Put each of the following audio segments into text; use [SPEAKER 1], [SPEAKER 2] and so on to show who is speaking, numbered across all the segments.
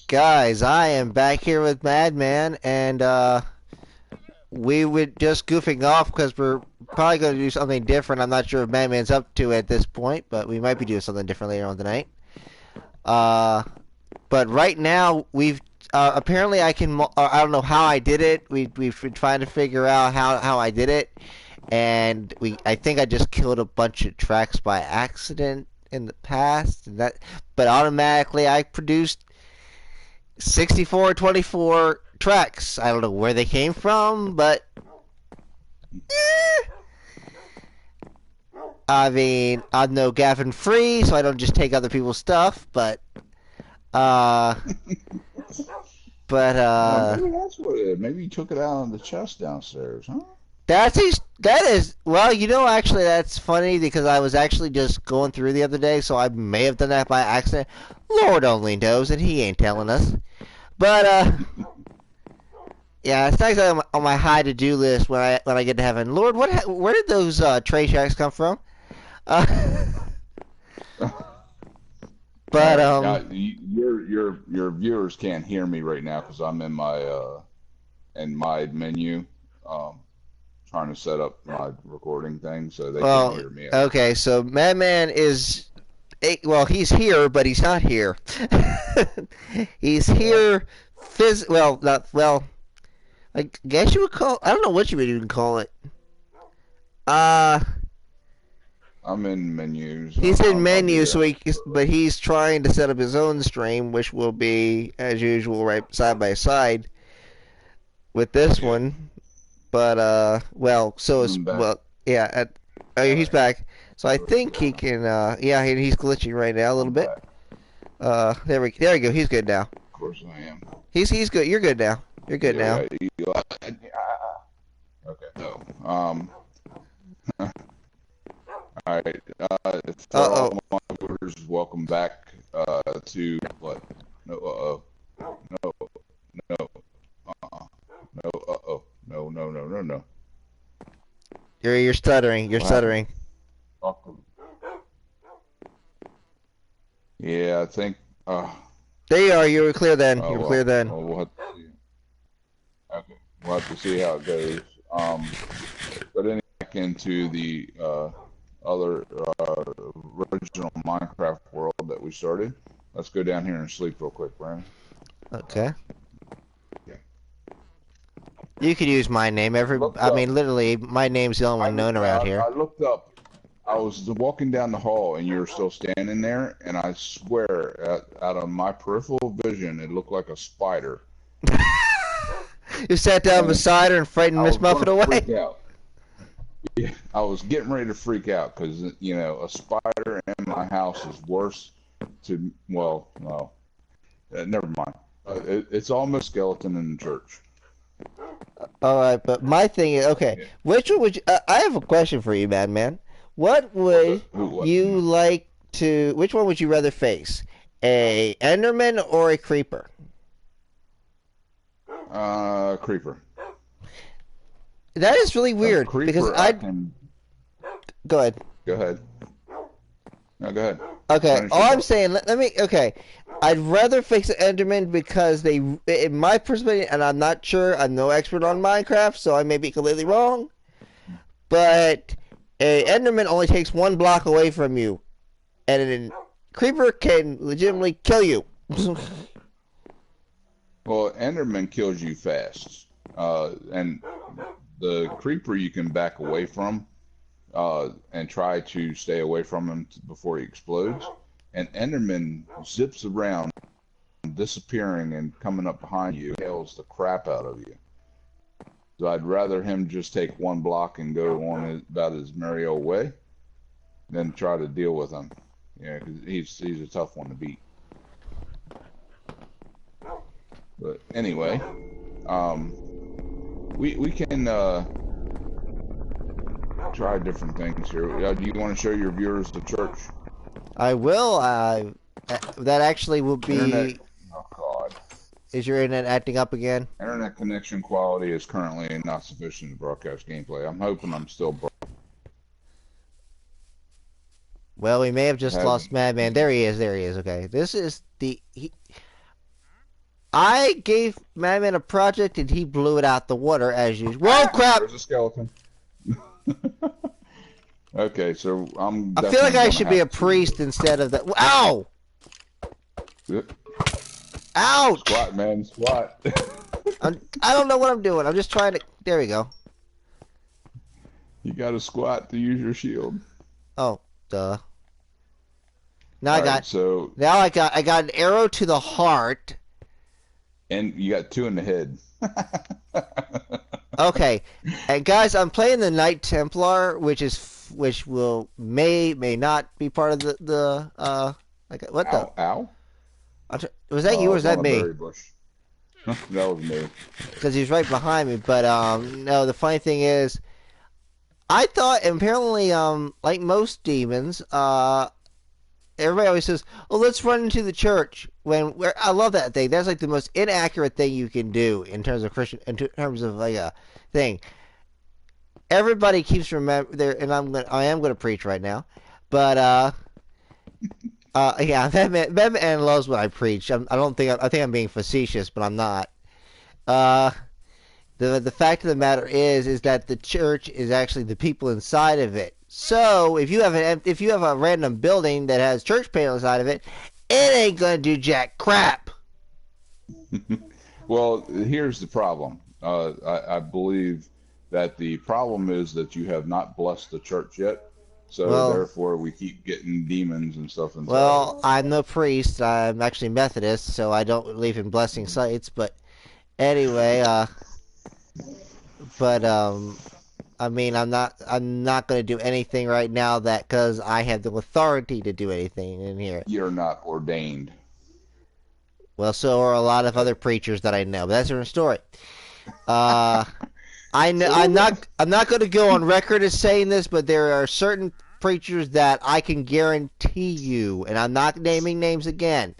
[SPEAKER 1] Guys, I am back here with Madman, and we were just goofing off because we're probably going to do something different. I'm not sure if Madman's up to it at this point, but we might be doing something different later on tonight. Uh, but right now, we've apparently I can. I don't know how I did it. We've been trying to figure out how I did it, and I think I just killed a bunch of tracks by accident in the past, but automatically I produced 6424 tracks. I don't know where they came from, but I mean, I'm no Gavin Free, so I don't just take other people's stuff, uh but
[SPEAKER 2] Maybe that's what it is. Maybe you took it out on the chest downstairs, huh?
[SPEAKER 1] that is well, actually that's funny because I was actually just going through the other day, so I may have done that by accident. Lord only knows, and he ain't telling us. But yeah, it's nice on my high to do list when I get to heaven. Lord, where did those tray tracks come from? Uh, but
[SPEAKER 2] Your viewers can't hear me right now because I'm in my menu, trying to set up my recording thing, so they can't
[SPEAKER 1] well,
[SPEAKER 2] hear me.
[SPEAKER 1] okay, so Madman is well, he's here, but he's not here. He's
[SPEAKER 2] Yeah,
[SPEAKER 1] here well, not well. I guess you would call. I don't know what you would even call it. Uh,
[SPEAKER 2] I'm in menus.
[SPEAKER 1] he's in
[SPEAKER 2] I'll be
[SPEAKER 1] menu,
[SPEAKER 2] there.
[SPEAKER 1] but he's trying to set up his own stream, which will be as usual, right side by side with this
[SPEAKER 2] Yeah,
[SPEAKER 1] one. But well, so is
[SPEAKER 2] I'm back.
[SPEAKER 1] well, yeah. Oh,
[SPEAKER 2] All
[SPEAKER 1] he's
[SPEAKER 2] right,
[SPEAKER 1] back. So I
[SPEAKER 2] let's
[SPEAKER 1] think he
[SPEAKER 2] go.
[SPEAKER 1] can. Yeah, he's glitching right now a little
[SPEAKER 2] I'm
[SPEAKER 1] bit.
[SPEAKER 2] back.
[SPEAKER 1] There we go. He's good now.
[SPEAKER 2] Of course I am.
[SPEAKER 1] He's good. You're good now. You're good now.
[SPEAKER 2] Yeah, okay. So, all right.
[SPEAKER 1] Uh
[SPEAKER 2] For all
[SPEAKER 1] oh.
[SPEAKER 2] my viewers, welcome back to what? No, no, no, no, no.
[SPEAKER 1] You're stuttering. You're
[SPEAKER 2] What happened?
[SPEAKER 1] stuttering.
[SPEAKER 2] Welcome. Yeah, I think.
[SPEAKER 1] There you are. You were clear then. You
[SPEAKER 2] Oh
[SPEAKER 1] were clear
[SPEAKER 2] well.
[SPEAKER 1] then.
[SPEAKER 2] Well, we'll have to see. Okay, we'll have to see how it goes. But anyway, back into the other original Minecraft world that we started. Let's go down here and sleep real quick, Brandon.
[SPEAKER 1] Okay.
[SPEAKER 2] Yeah.
[SPEAKER 1] You could use my name.
[SPEAKER 2] I looked
[SPEAKER 1] I
[SPEAKER 2] up.
[SPEAKER 1] mean, literally, my name's the only one known around here.
[SPEAKER 2] I looked up. I was walking down the hall, and you were still standing there. And I swear, out of my peripheral vision, it looked like a spider.
[SPEAKER 1] You sat down
[SPEAKER 2] And
[SPEAKER 1] beside her and frightened
[SPEAKER 2] I
[SPEAKER 1] Miss
[SPEAKER 2] was
[SPEAKER 1] Muffet
[SPEAKER 2] going to
[SPEAKER 1] away.
[SPEAKER 2] freak out. Yeah, I was getting ready to freak out because a spider in my house is worse to no, never mind. It's almost skeleton in the church.
[SPEAKER 1] All right, but my thing is, okay,
[SPEAKER 2] Yeah.
[SPEAKER 1] which one would you? I have a question for you, Madman. What would
[SPEAKER 2] What?
[SPEAKER 1] you like to? Which one would you rather face? A Enderman or a Creeper?
[SPEAKER 2] Creeper.
[SPEAKER 1] That is really
[SPEAKER 2] A
[SPEAKER 1] weird because
[SPEAKER 2] creeper. I can
[SPEAKER 1] go ahead.
[SPEAKER 2] go ahead. No, go ahead.
[SPEAKER 1] Okay,
[SPEAKER 2] Finish
[SPEAKER 1] all
[SPEAKER 2] your
[SPEAKER 1] I'm
[SPEAKER 2] thought.
[SPEAKER 1] saying, let me. Okay, I'd rather face an Enderman because in my perspective, and I'm not sure, I'm no expert on Minecraft, so I may be completely wrong. But a Enderman only takes one block away from you, and a Creeper can legitimately kill you.
[SPEAKER 2] Well, Enderman kills you fast, and the creeper you can back away from, and try to stay away from him before he explodes. And Enderman zips around, disappearing and coming up behind you, hails the crap out of you. So I'd rather him just take one block and go on about his merry old way than try to deal with him. Yeah, 'cause he's a tough one to beat. But anyway, um, we can try different things here. Do you want to show your viewers the church?
[SPEAKER 1] I will. That actually will
[SPEAKER 2] Internet.
[SPEAKER 1] be.
[SPEAKER 2] Oh God.
[SPEAKER 1] Is your internet acting up again?
[SPEAKER 2] Internet connection quality is currently not sufficient to broadcast gameplay. I'm hoping I'm still
[SPEAKER 1] Well, we may have just lost
[SPEAKER 2] having.
[SPEAKER 1] Madman. There he is. There he is. Okay, this is the. I gave Madman a project and he blew it out the water as usual. Whoa, crap!
[SPEAKER 2] There's a skeleton. Okay, so I'm
[SPEAKER 1] I feel like
[SPEAKER 2] definitely
[SPEAKER 1] I
[SPEAKER 2] gonna
[SPEAKER 1] should be a
[SPEAKER 2] have
[SPEAKER 1] priest instead of that. Ow!
[SPEAKER 2] to
[SPEAKER 1] Ouch!
[SPEAKER 2] squat, man, squat.
[SPEAKER 1] I don't know what I'm doing. I'm just trying to. There we go.
[SPEAKER 2] You got to squat to use your shield.
[SPEAKER 1] Oh, duh. Now
[SPEAKER 2] All right, so
[SPEAKER 1] I got an arrow to the heart.
[SPEAKER 2] and you got 2 in the head.
[SPEAKER 1] Okay, and guys, I'm playing the Knight Templar, which may not be part of the like what
[SPEAKER 2] Ow, ow.
[SPEAKER 1] was that you or was
[SPEAKER 2] It's on
[SPEAKER 1] that
[SPEAKER 2] a
[SPEAKER 1] me?
[SPEAKER 2] berry bush. That was me.
[SPEAKER 1] Because he's right behind me. But no, the funny thing is, I thought apparently like most demons everybody always says, "Oh, let's run into the church." I love that thing. That's like the most inaccurate thing you can do in terms of Christian, in terms of like a thing. Everybody keeps remember there, and I am gonna preach right now, but yeah, Batman loves what I preach. I think I'm being facetious, but I'm not. Uh, the fact of the matter is that the church is actually the people inside of it. So if you have a random building that has church panel inside of it, it ain't gonna do jack crap.
[SPEAKER 2] Well, here's the problem. I believe that the problem is that you have not blessed the church yet, so
[SPEAKER 1] Well,
[SPEAKER 2] therefore we keep getting demons and stuff inside of it.
[SPEAKER 1] well, I'm no priest. I'm actually Methodist, so I don't believe in blessing sites. But anyway, but I mean, I'm not going to do anything right now that because I have the authority to do anything in here.
[SPEAKER 2] You're not ordained.
[SPEAKER 1] Well, so are a lot of other preachers that I know, but that's a different story. Uh, I know I'm not going to go on record as saying this, but there are certain preachers that I can guarantee you, and I'm not naming names again,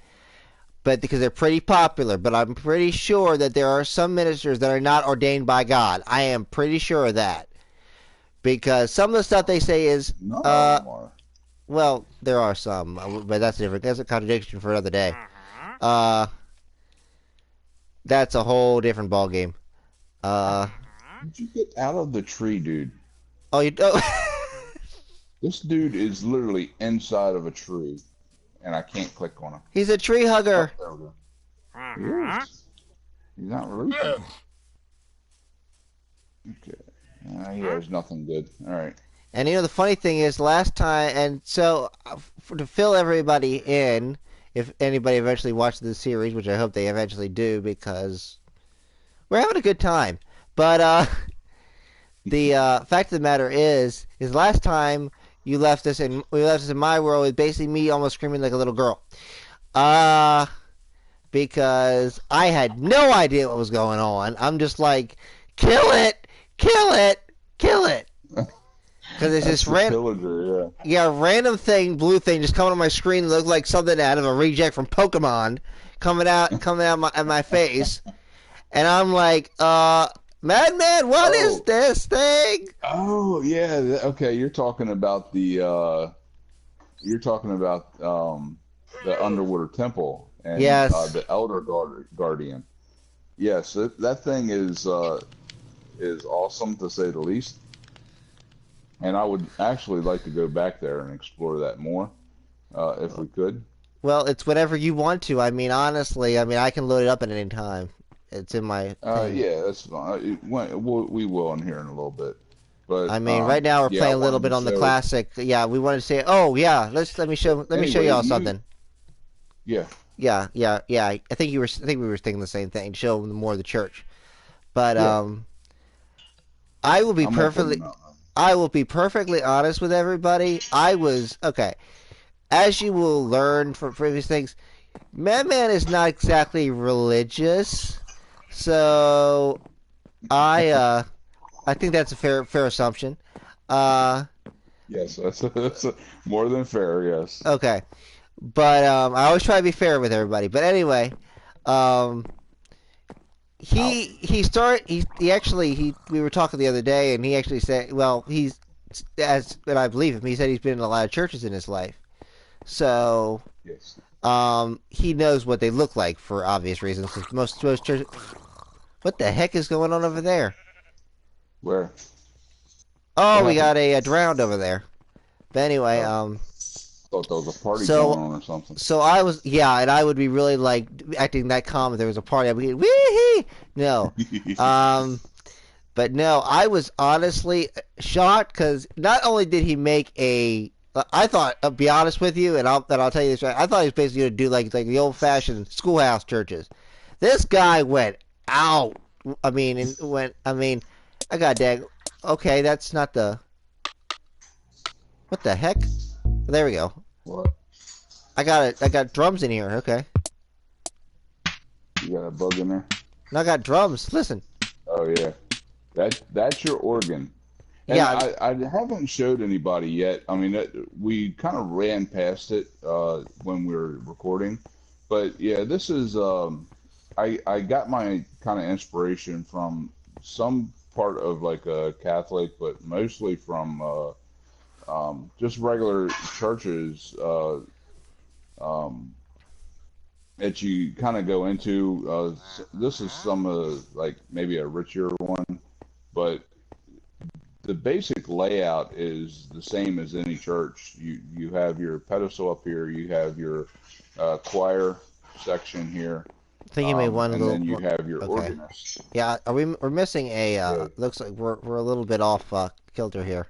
[SPEAKER 1] but because they're pretty popular, but I'm pretty sure that there are some ministers that are not ordained by God. I am pretty sure of that. Because some of the stuff they say is,
[SPEAKER 2] None of them are.
[SPEAKER 1] well, there are some, but that's different. That's a contradiction for another day. Uh, that's a whole different ballgame.
[SPEAKER 2] Did you get out of the tree, dude?
[SPEAKER 1] Oh, you don't.
[SPEAKER 2] This dude is literally inside of a tree, and I can't click on him.
[SPEAKER 1] He's a tree hugger.
[SPEAKER 2] Oh, there we go. He is. He's not releasing. Okay. He has nothing good. All right.
[SPEAKER 1] And you know the funny thing is, last time, and so to fill everybody in, if anybody eventually watches the series, which I hope they eventually do, because we're having a good time. But the fact of the matter is last time we left us in my world with basically me almost screaming like a little girl, because I had no idea what was going on. I'm just like, kill it, kill it, kill it. Because it's this random, random thing, blue thing, just coming on my screen, looked like something out of a reject from Pokemon, coming out at my face, and I'm like, Madman, what is this thing?
[SPEAKER 2] Oh yeah, okay. You're talking about the Underwater Temple and
[SPEAKER 1] Yes.
[SPEAKER 2] the Elder Guardian. Yes, that thing is awesome to say the least. And I would actually like to go back there and explore that more, if we could.
[SPEAKER 1] Well, it's whatever you want to. I mean, honestly, I can load it up at any time. It's in my thing.
[SPEAKER 2] Yeah, that's fine. We will in here in a little bit. But
[SPEAKER 1] I mean, right now we're playing a little bit on the classic. Yeah, we want to say, oh yeah, let me show y'all something.
[SPEAKER 2] Yeah.
[SPEAKER 1] Yeah. I think we were thinking the same thing. Show them more of the church, but I will be perfectly honest with everybody. I was okay. As you will learn from previous things, Madman is not exactly religious, so I think that's a fair assumption.
[SPEAKER 2] Yes, that's more than fair. Yes.
[SPEAKER 1] Okay, but I always try to be fair with everybody. But anyway, we were talking the other day, and he actually said, well, and I believe him. He said he's been in a lot of churches in his life. So,
[SPEAKER 2] Yes.
[SPEAKER 1] he knows what they look like for obvious reasons. 'Cause most churches. What the heck is going on over there?
[SPEAKER 2] Where?
[SPEAKER 1] Oh,
[SPEAKER 2] What
[SPEAKER 1] we
[SPEAKER 2] happened?
[SPEAKER 1] got a drowned over there. But anyway,
[SPEAKER 2] Oh, thought there was a party
[SPEAKER 1] so
[SPEAKER 2] going on or something.
[SPEAKER 1] so I was and I would be really like acting that calm if there was a party. I'd be wee no, um, but no, I was honestly shocked because not only did he make a, I thought, I'll be honest with you, and I'll tell you this right. I thought he was basically gonna do like the old fashioned schoolhouse churches. This guy went out. I mean, and went. I mean, I got dag. Okay, that's not the. What the heck? There we go.
[SPEAKER 2] What?
[SPEAKER 1] I got it. I got drums in here. Okay.
[SPEAKER 2] You got a bug in there?
[SPEAKER 1] Now I got drums. Listen.
[SPEAKER 2] Oh yeah. That's your organ. And
[SPEAKER 1] Yeah.
[SPEAKER 2] I haven't showed anybody yet. I mean, we kind of ran past it when we were recording, but yeah, this is I got my kind of inspiration from some part of like a Catholic, but mostly from just regular churches um, that you kind of go into. This is some like maybe a richer one, but the basic layout is the same as any church. You have your pedestal up here, you have your choir section here,
[SPEAKER 1] I think you made one
[SPEAKER 2] and
[SPEAKER 1] little.
[SPEAKER 2] then you have your
[SPEAKER 1] Okay.
[SPEAKER 2] organist.
[SPEAKER 1] Yeah. We're missing a.
[SPEAKER 2] Yeah,
[SPEAKER 1] Looks like we're a little bit off kilter here.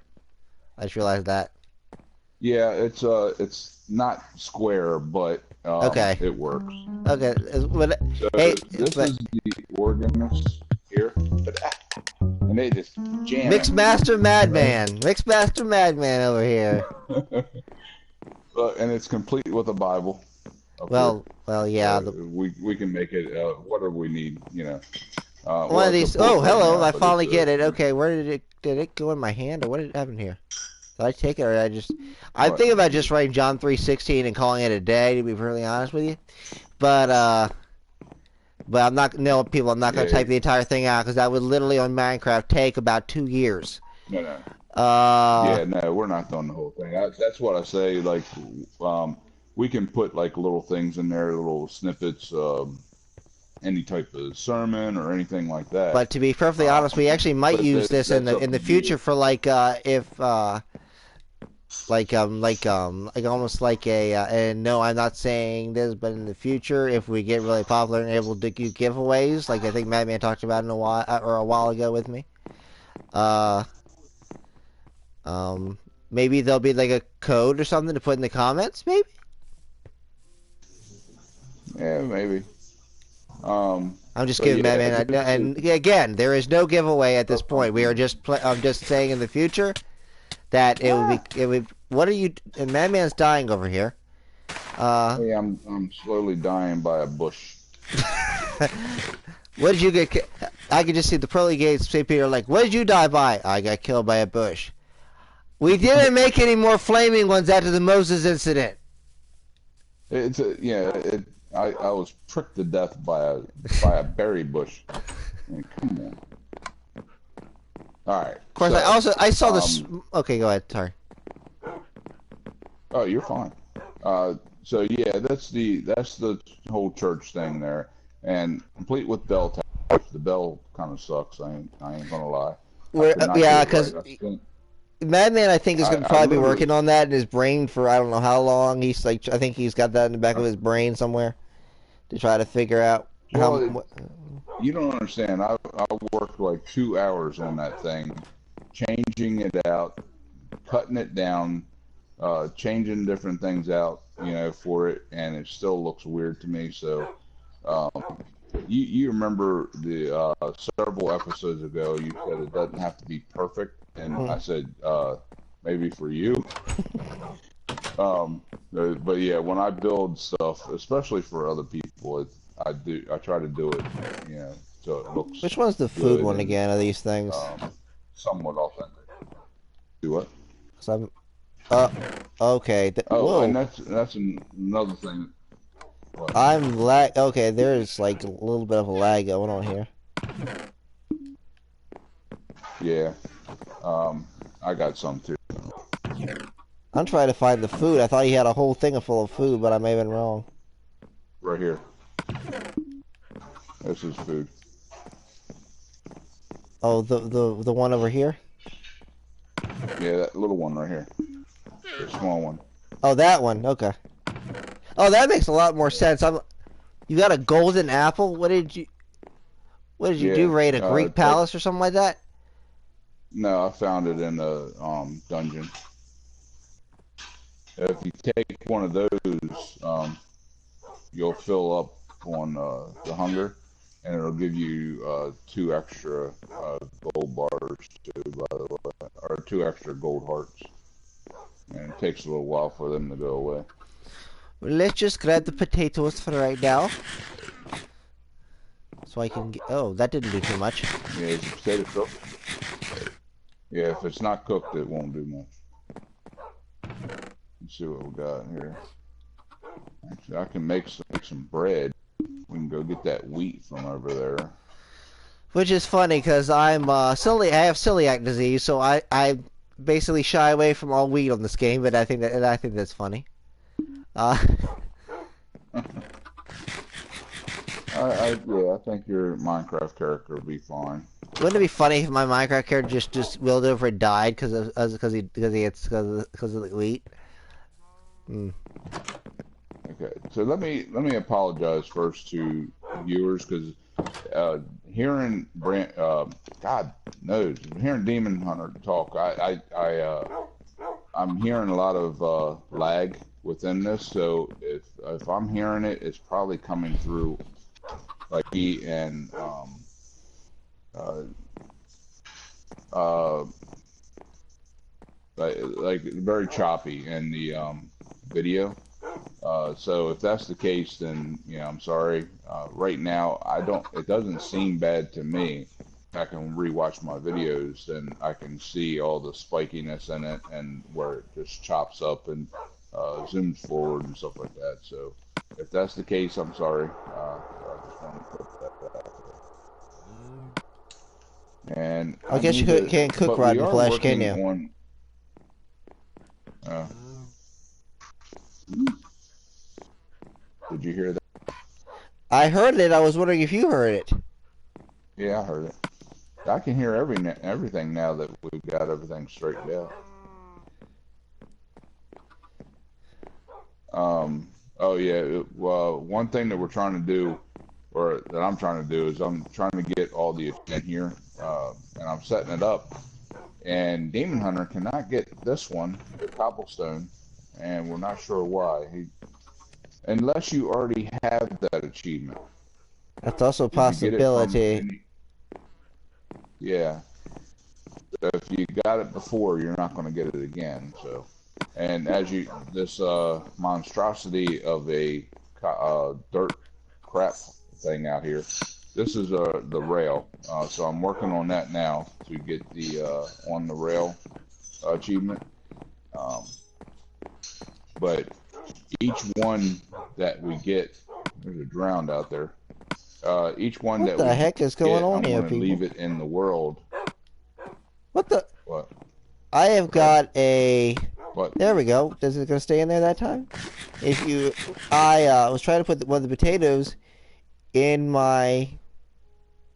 [SPEAKER 1] I just realized that.
[SPEAKER 2] yeah, it's not square, but
[SPEAKER 1] Okay.
[SPEAKER 2] it works.
[SPEAKER 1] Okay. But
[SPEAKER 2] So
[SPEAKER 1] hey,
[SPEAKER 2] this
[SPEAKER 1] but
[SPEAKER 2] is the organist here, and they just jamming.
[SPEAKER 1] Mixmaster
[SPEAKER 2] Right?
[SPEAKER 1] Madman, Mixmaster Madman over here.
[SPEAKER 2] And it's complete with a Bible up here.
[SPEAKER 1] Well, yeah.
[SPEAKER 2] So we can make it whatever we need, you know.
[SPEAKER 1] One
[SPEAKER 2] Well,
[SPEAKER 1] of
[SPEAKER 2] it's a
[SPEAKER 1] these. Oh,
[SPEAKER 2] book right
[SPEAKER 1] hello!
[SPEAKER 2] now,
[SPEAKER 1] I
[SPEAKER 2] but it's
[SPEAKER 1] finally get it. Okay, where did it go in my hand, or what did happen here? Did I take it, or did I just? I'm
[SPEAKER 2] what?
[SPEAKER 1] thinking about just writing John 3:16 and calling it a day. To be perfectly honest with you, but I'm not. No, people, I'm not gonna
[SPEAKER 2] Yeah,
[SPEAKER 1] type the entire thing out because that would literally on Minecraft take about 2 years.
[SPEAKER 2] no, no.
[SPEAKER 1] Uh,
[SPEAKER 2] Yeah, no, we're not doing the whole thing. That's what I say. Like, we can put like little things in there, little snippets, any type of sermon or anything like that.
[SPEAKER 1] but to be perfectly honest, we actually might
[SPEAKER 2] But
[SPEAKER 1] use this
[SPEAKER 2] that's up
[SPEAKER 1] in
[SPEAKER 2] to
[SPEAKER 1] the
[SPEAKER 2] you.
[SPEAKER 1] future for like if like almost like a and no, I'm not saying this, but in the future, if we get really popular and able to do giveaways, like I think Madman talked about in a while or a while ago with me, uh, um, maybe there'll be like a code or something to put in the comments, maybe.
[SPEAKER 2] Yeah, maybe. Um,
[SPEAKER 1] I'm just
[SPEAKER 2] but
[SPEAKER 1] giving
[SPEAKER 2] yeah,
[SPEAKER 1] Madman, and again, there is no giveaway at this point. We are just I'm just saying in the future that it would. What are you? And Madman's dying over here.
[SPEAKER 2] hey, I'm slowly dying by a bush.
[SPEAKER 1] What did you get? I could just see the pearly gates. St. Peter like, what did you die by? I got killed by a bush. We didn't make any more flaming ones after the Moses incident.
[SPEAKER 2] It's a, yeah. I was pricked to death by a berry bush. I mean, come on. All right.
[SPEAKER 1] Of course,
[SPEAKER 2] So,
[SPEAKER 1] I saw this.
[SPEAKER 2] um,
[SPEAKER 1] Okay, go ahead. Sorry.
[SPEAKER 2] oh, you're fine. So yeah, that's the whole church thing there, and complete with bell towers. The bell kind of sucks. I ain't gonna lie. I could not get
[SPEAKER 1] Yeah,
[SPEAKER 2] it right.
[SPEAKER 1] because Madman, I think is going to
[SPEAKER 2] I
[SPEAKER 1] probably be
[SPEAKER 2] literally,
[SPEAKER 1] working on that in his brain for I don't know how long. He's like, I think he's got that in the back of his brain somewhere to try to figure out how.
[SPEAKER 2] well, you don't understand. I worked like 2 hours on that thing, changing it out, cutting it down, changing different things out, you know, for it, and it still looks weird to me. So, you remember the several episodes ago, you said it doesn't have to be perfect, and I said maybe for you. But yeah, when I build stuff, especially for other people, I try to do it, you know, so it looks
[SPEAKER 1] Which one's the food
[SPEAKER 2] good
[SPEAKER 1] one
[SPEAKER 2] and
[SPEAKER 1] again of these things?
[SPEAKER 2] somewhat authentic. Do what?
[SPEAKER 1] 'Cause I'm. Uh, okay.
[SPEAKER 2] Oh, and
[SPEAKER 1] Whoa.
[SPEAKER 2] that's another thing. What?
[SPEAKER 1] I'm lag. Okay, there's like a little bit of a lag going on here.
[SPEAKER 2] Yeah, I got some too.
[SPEAKER 1] I'm trying to find the food. I thought he had a whole thing full of food, but I may have been wrong.
[SPEAKER 2] Right here. This is food.
[SPEAKER 1] Oh, the one over here?
[SPEAKER 2] Yeah, that little one right here. The small one.
[SPEAKER 1] Oh, that one. Okay. Oh, that makes a lot more sense. You got a golden apple? What did you
[SPEAKER 2] Yeah.
[SPEAKER 1] do? Raid a Greek palace or something like that?
[SPEAKER 2] No, I found it in the dungeon. If you take one of those, you'll fill up on the hunger, and it'll give you 2 extra gold bars too, by the way, or 2 extra gold hearts. And it takes a little while for them to go away.
[SPEAKER 1] Well, let's just grab the potatoes for right now. So I can get... Oh, that didn't do too much.
[SPEAKER 2] Yeah, is the potato cooked? Yeah, if it's not cooked, it won't do much. Let's see what we got here. Actually, I can make some bread. We can go get that wheat from over there.
[SPEAKER 1] Which is funny because I'm I have celiac disease, so I basically shy away from all wheat on this game. But I think that's funny.
[SPEAKER 2] Yeah, I think your Minecraft character will be fine.
[SPEAKER 1] Wouldn't it be funny if my Minecraft character just willed over and died because of the wheat? Hmm.
[SPEAKER 2] Okay, so let me apologize first to viewers because hearing God knows, hearing Demon Hunter talk, I'm hearing a lot of lag within this. So if I'm hearing it, it's probably coming through like he and uh, uh, like very choppy in the video. So if that's the case, then I'm sorry. Right now, it doesn't seem bad to me. If I can rewatch my videos, then I can see all the spikiness in it and where it just chops up and zooms forward and stuff like that. So if that's the case, I'm sorry. I just want to put that out there. And
[SPEAKER 1] I guess you can't cook
[SPEAKER 2] but we
[SPEAKER 1] rotten
[SPEAKER 2] are
[SPEAKER 1] flesh, can
[SPEAKER 2] working
[SPEAKER 1] you?
[SPEAKER 2] on. Uh, did you hear that?
[SPEAKER 1] I heard it. I was wondering if you heard it.
[SPEAKER 2] Yeah, I heard it. I can hear everything now that we've got everything straightened out. Oh yeah. Well, one thing that we're trying to do, or that I'm trying to do, is I'm trying to get all the in here, and I'm setting it up. And Demon Hunter cannot get this one, the cobblestone, and we're not sure why. Unless you already have that achievement.
[SPEAKER 1] That's also a
[SPEAKER 2] Did you get it from?
[SPEAKER 1] possibility.
[SPEAKER 2] Yeah. So if you got it before, you're not going to get it again. So, and this monstrosity of a dirt crap thing out here. This is the rail. So I'm working on that now to get the on the rail achievement. But each one that we get, there's a drowned out there. Each one
[SPEAKER 1] What
[SPEAKER 2] that
[SPEAKER 1] the
[SPEAKER 2] we
[SPEAKER 1] heck is going
[SPEAKER 2] get,
[SPEAKER 1] on
[SPEAKER 2] I'm
[SPEAKER 1] here,
[SPEAKER 2] going to
[SPEAKER 1] people?
[SPEAKER 2] leave it in the world.
[SPEAKER 1] What the?
[SPEAKER 2] What?
[SPEAKER 1] I have got a...
[SPEAKER 2] What?
[SPEAKER 1] There we go. Is it going to stay in there that time? I was trying to put one of the potatoes in my...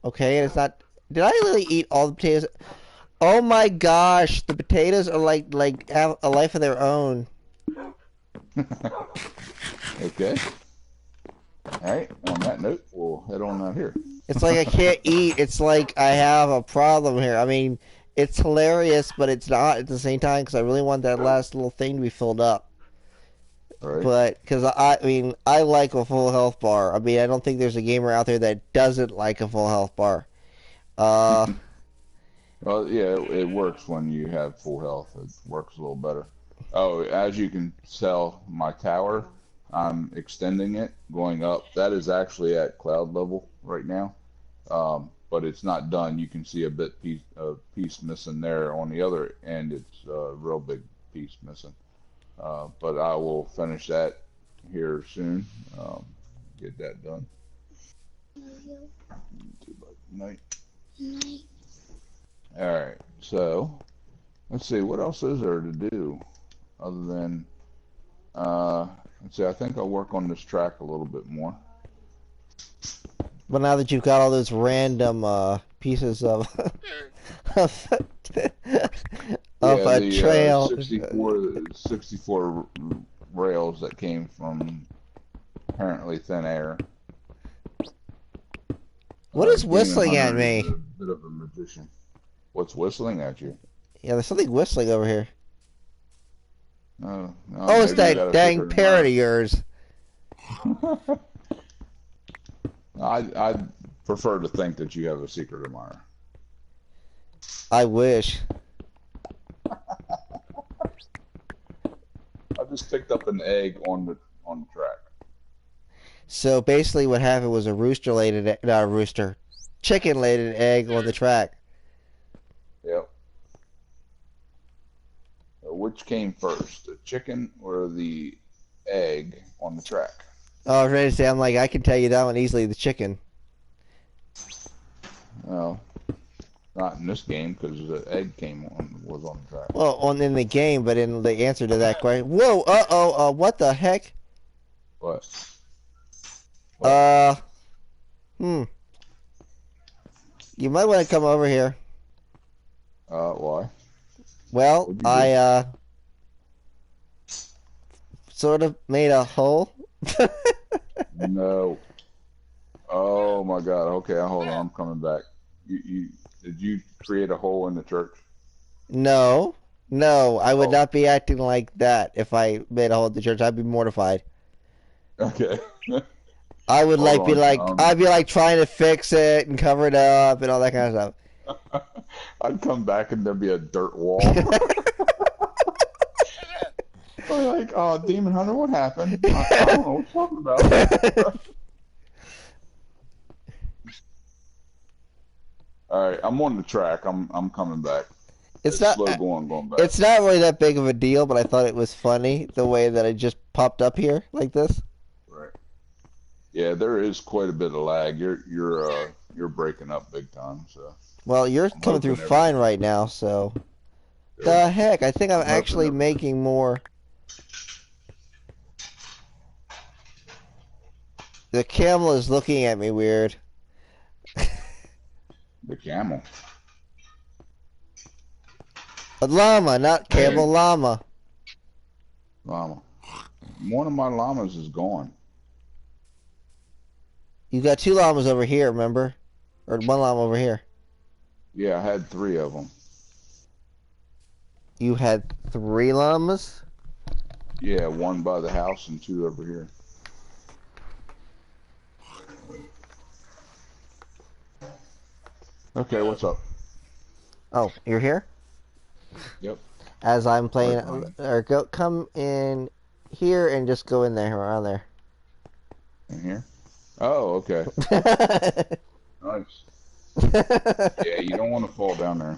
[SPEAKER 1] Okay, and it's not... Did I really eat all the potatoes? Oh my gosh, the potatoes are like have a life of their own.
[SPEAKER 2] Okay. All right. On that note, we'll head on out here.
[SPEAKER 1] It's like I can't eat. It's like I have a problem here. I mean, it's hilarious, but it's not at the same time because I really want that last little thing to be filled up.
[SPEAKER 2] All right.
[SPEAKER 1] But because I mean, I like a full health bar. I mean, I don't think there's a gamer out there that doesn't like a full health bar.
[SPEAKER 2] Well, yeah, it works when you have full health. It works a little better. Oh, as you can tell, my tower, I'm extending it, going up. That is actually at cloud level right now, but it's not done. You can see a piece missing there. On the other end, it's a real big piece missing. But I will finish that here soon. Get that done. Night. All right. So let's see. What else is there to do other than See, I think I'll work on this track a little bit more.
[SPEAKER 1] But now that you've got all those random pieces of of, of
[SPEAKER 2] Yeah,
[SPEAKER 1] a
[SPEAKER 2] the
[SPEAKER 1] trail.
[SPEAKER 2] 64 rails that came from apparently thin air.
[SPEAKER 1] What is
[SPEAKER 2] Demon
[SPEAKER 1] whistling at
[SPEAKER 2] Hunter is
[SPEAKER 1] me?
[SPEAKER 2] a bit of a magician. What's whistling at you?
[SPEAKER 1] Yeah, there's something whistling over here.
[SPEAKER 2] No,
[SPEAKER 1] Oh, it's
[SPEAKER 2] maybe you
[SPEAKER 1] that
[SPEAKER 2] got a
[SPEAKER 1] dang
[SPEAKER 2] secret
[SPEAKER 1] parrot of
[SPEAKER 2] admirer.
[SPEAKER 1] yours.
[SPEAKER 2] I'd prefer to think that you have a secret admirer.
[SPEAKER 1] I wish.
[SPEAKER 2] I just picked up an egg on the track.
[SPEAKER 1] So basically, what happened was a rooster laid an not a rooster, chicken laid an egg on the track.
[SPEAKER 2] Yep. Which came first, the chicken or the egg on the track?
[SPEAKER 1] Oh, I was ready to say, I'm like, I can tell you that one easily, the chicken.
[SPEAKER 2] Well, not in this game because the egg was on the track.
[SPEAKER 1] Well, on in the game, but in the answer to that question, whoa, what the heck?
[SPEAKER 2] What?
[SPEAKER 1] Uh, hmm. You might want to come over here.
[SPEAKER 2] Why?
[SPEAKER 1] Well,
[SPEAKER 2] What'd you do?
[SPEAKER 1] I sort of made a hole.
[SPEAKER 2] No. Oh my God. Okay, hold on. I'm coming back. You did you create a hole in the church?
[SPEAKER 1] No, no, I would
[SPEAKER 2] Oh,
[SPEAKER 1] not be acting like that if I made a hole at the church. I'd be mortified.
[SPEAKER 2] okay.
[SPEAKER 1] I would
[SPEAKER 2] Hold
[SPEAKER 1] like be
[SPEAKER 2] on.
[SPEAKER 1] like I'd be like trying to fix it and cover it up and all that kind of
[SPEAKER 2] I'd come back and there'd be a dirt wall. I'm like, oh, Demon Hunter, what happened? I don't know what you're talking about.
[SPEAKER 1] stuff.
[SPEAKER 2] All right, I'm on the track. I'm coming back.
[SPEAKER 1] It's
[SPEAKER 2] It's
[SPEAKER 1] not
[SPEAKER 2] slow going back.
[SPEAKER 1] it's not really that big of a deal, but I thought it was funny the way that it just popped up here like this.
[SPEAKER 2] Right. Yeah, there is quite a bit of lag. You're breaking up big time. So
[SPEAKER 1] Well, you're
[SPEAKER 2] I'm
[SPEAKER 1] coming through
[SPEAKER 2] hoping
[SPEAKER 1] fine
[SPEAKER 2] everything
[SPEAKER 1] right now, so
[SPEAKER 2] good.
[SPEAKER 1] the heck, I think I'm
[SPEAKER 2] I'm hoping
[SPEAKER 1] actually
[SPEAKER 2] everything.
[SPEAKER 1] making more. The camel is looking at me weird.
[SPEAKER 2] The camel.
[SPEAKER 1] A llama, not camel,
[SPEAKER 2] Hey,
[SPEAKER 1] llama.
[SPEAKER 2] llama. One of my llamas is gone.
[SPEAKER 1] You got two llamas over here, remember? Or one llama over here.
[SPEAKER 2] Yeah, I had three of them.
[SPEAKER 1] You had three llamas?
[SPEAKER 2] Yeah, one by the house and two over here. Okay, what's up?
[SPEAKER 1] Oh, you're here?
[SPEAKER 2] Yep,
[SPEAKER 1] As I'm playing,
[SPEAKER 2] right behind
[SPEAKER 1] or go come in here and just go in there, around there.
[SPEAKER 2] you. In here. Oh, okay. Nice. Yeah, you don't want to fall down there.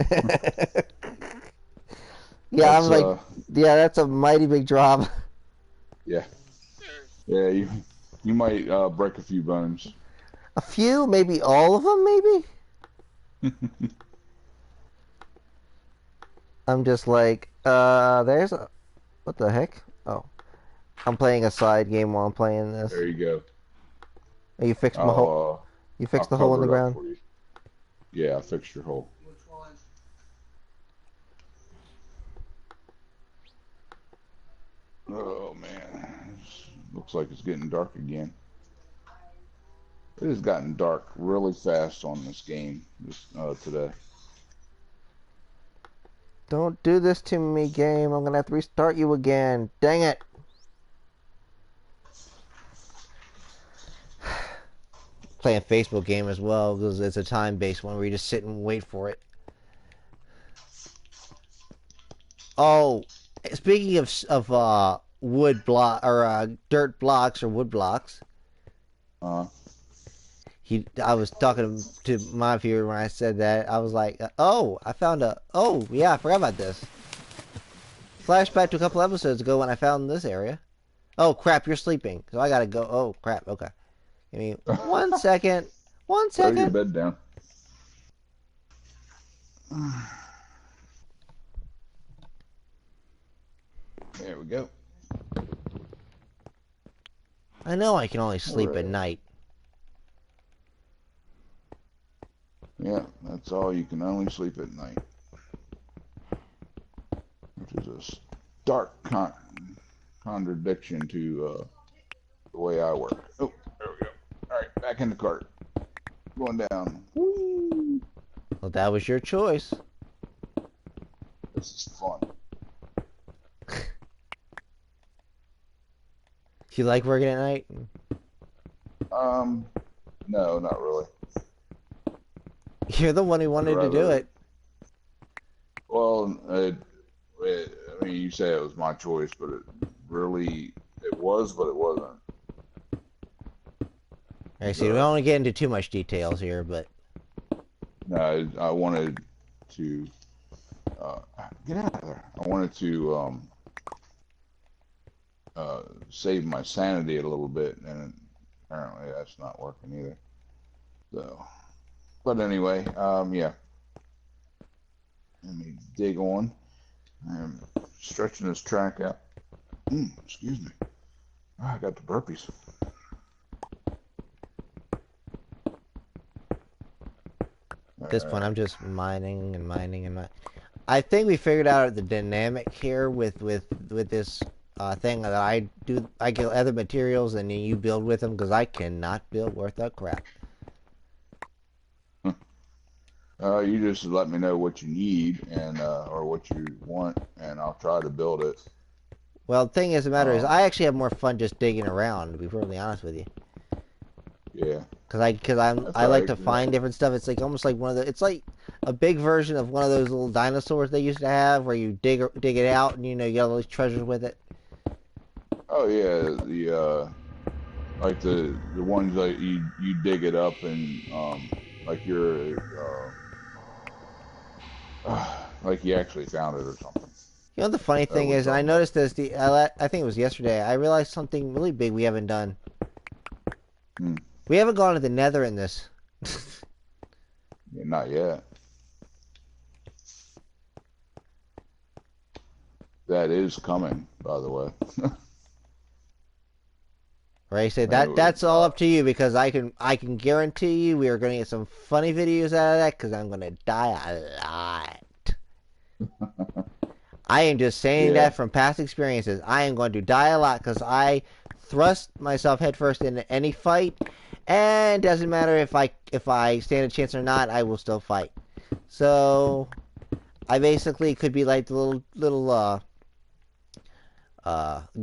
[SPEAKER 1] Yeah, I'm
[SPEAKER 2] That's
[SPEAKER 1] like, yeah, that's a mighty big drop.
[SPEAKER 2] yeah, yeah. You might break a few bones.
[SPEAKER 1] A few, maybe all of them, maybe? I'm just like, there's a, what the heck? Oh, I'm playing a side game while I'm playing this.
[SPEAKER 2] There you go.
[SPEAKER 1] Oh, you fixed my hole.
[SPEAKER 2] I'll
[SPEAKER 1] You
[SPEAKER 2] I'll
[SPEAKER 1] fixed the hole in
[SPEAKER 2] cover
[SPEAKER 1] the
[SPEAKER 2] it up
[SPEAKER 1] ground.
[SPEAKER 2] for you. Yeah, I fixed your hole. Oh man, looks like it's getting dark again. It has gotten dark really fast on this game today.
[SPEAKER 1] Don't do this to me, game. I'm gonna have to restart you again. Dang it. Playing Facebook game as well because it's a time-based one where you just sit and wait for it. Oh, speaking of wood block or dirt blocks or wood blocks,
[SPEAKER 2] Uh,
[SPEAKER 1] I was talking to my viewer when I said that. I was like, oh, I found a. Oh, yeah, I forgot about this. Flashback to a couple episodes ago when I found this area. Oh crap, you're sleeping, so I gotta go. Oh crap, okay. Give me 1 second. One
[SPEAKER 2] throw your
[SPEAKER 1] second.
[SPEAKER 2] bed down. There we go.
[SPEAKER 1] I know I can only sleep at
[SPEAKER 2] Hooray.
[SPEAKER 1] night.
[SPEAKER 2] Yeah, that's all. You can only sleep at night, which is a stark contradiction to the way I work. Oh, there we go. All right, back in the cart. Going down. Whee!
[SPEAKER 1] Well, that was your choice.
[SPEAKER 2] This is fun.
[SPEAKER 1] Do you like working at night?
[SPEAKER 2] No, not really.
[SPEAKER 1] You're the one who wanted to do it.
[SPEAKER 2] Well, I mean, you say it was my choice, but it was, but it wasn't.
[SPEAKER 1] I see. We don't want to get into too much details here, but
[SPEAKER 2] No, I wanted to get out of there. I wanted to save my sanity a little bit, and apparently that's not working either. So, but anyway, yeah. Let me dig on. I'm stretching this track out. Excuse me. Oh, I got the burpees.
[SPEAKER 1] at this point I'm just mining and mining and mining. I think we figured out the dynamic here with this thing that I do. I get other materials and then you build with them because I cannot build worth a crap.
[SPEAKER 2] You just let me know what you need and or what you want, and I'll try to build it.
[SPEAKER 1] Well, the thing is, the matter is, I actually have more fun just digging around. To be perfectly honest with you.
[SPEAKER 2] Yeah.
[SPEAKER 1] I like to find different stuff. It's like almost like one of the. It's like a big version of one of those little dinosaurs they used to have, where you dig it out and you get all these treasures with it.
[SPEAKER 2] Oh yeah, the like the ones that you dig it up and like you're like you actually found it or something.
[SPEAKER 1] The funny thing is, and I noticed this. I think it was yesterday. I realized something really big we haven't done. We haven't gone to the Nether in this.
[SPEAKER 2] Yeah, not yet. That is coming, by the way.
[SPEAKER 1] Right, so that's all up to you because I can guarantee you we are going to get some funny videos out of that because I'm going to die a lot. I am just saying that from past experiences. I am going to die a lot because I thrust myself headfirst into any fight, and it doesn't matter if I stand a chance or not, I will still fight. So I basically could be like the little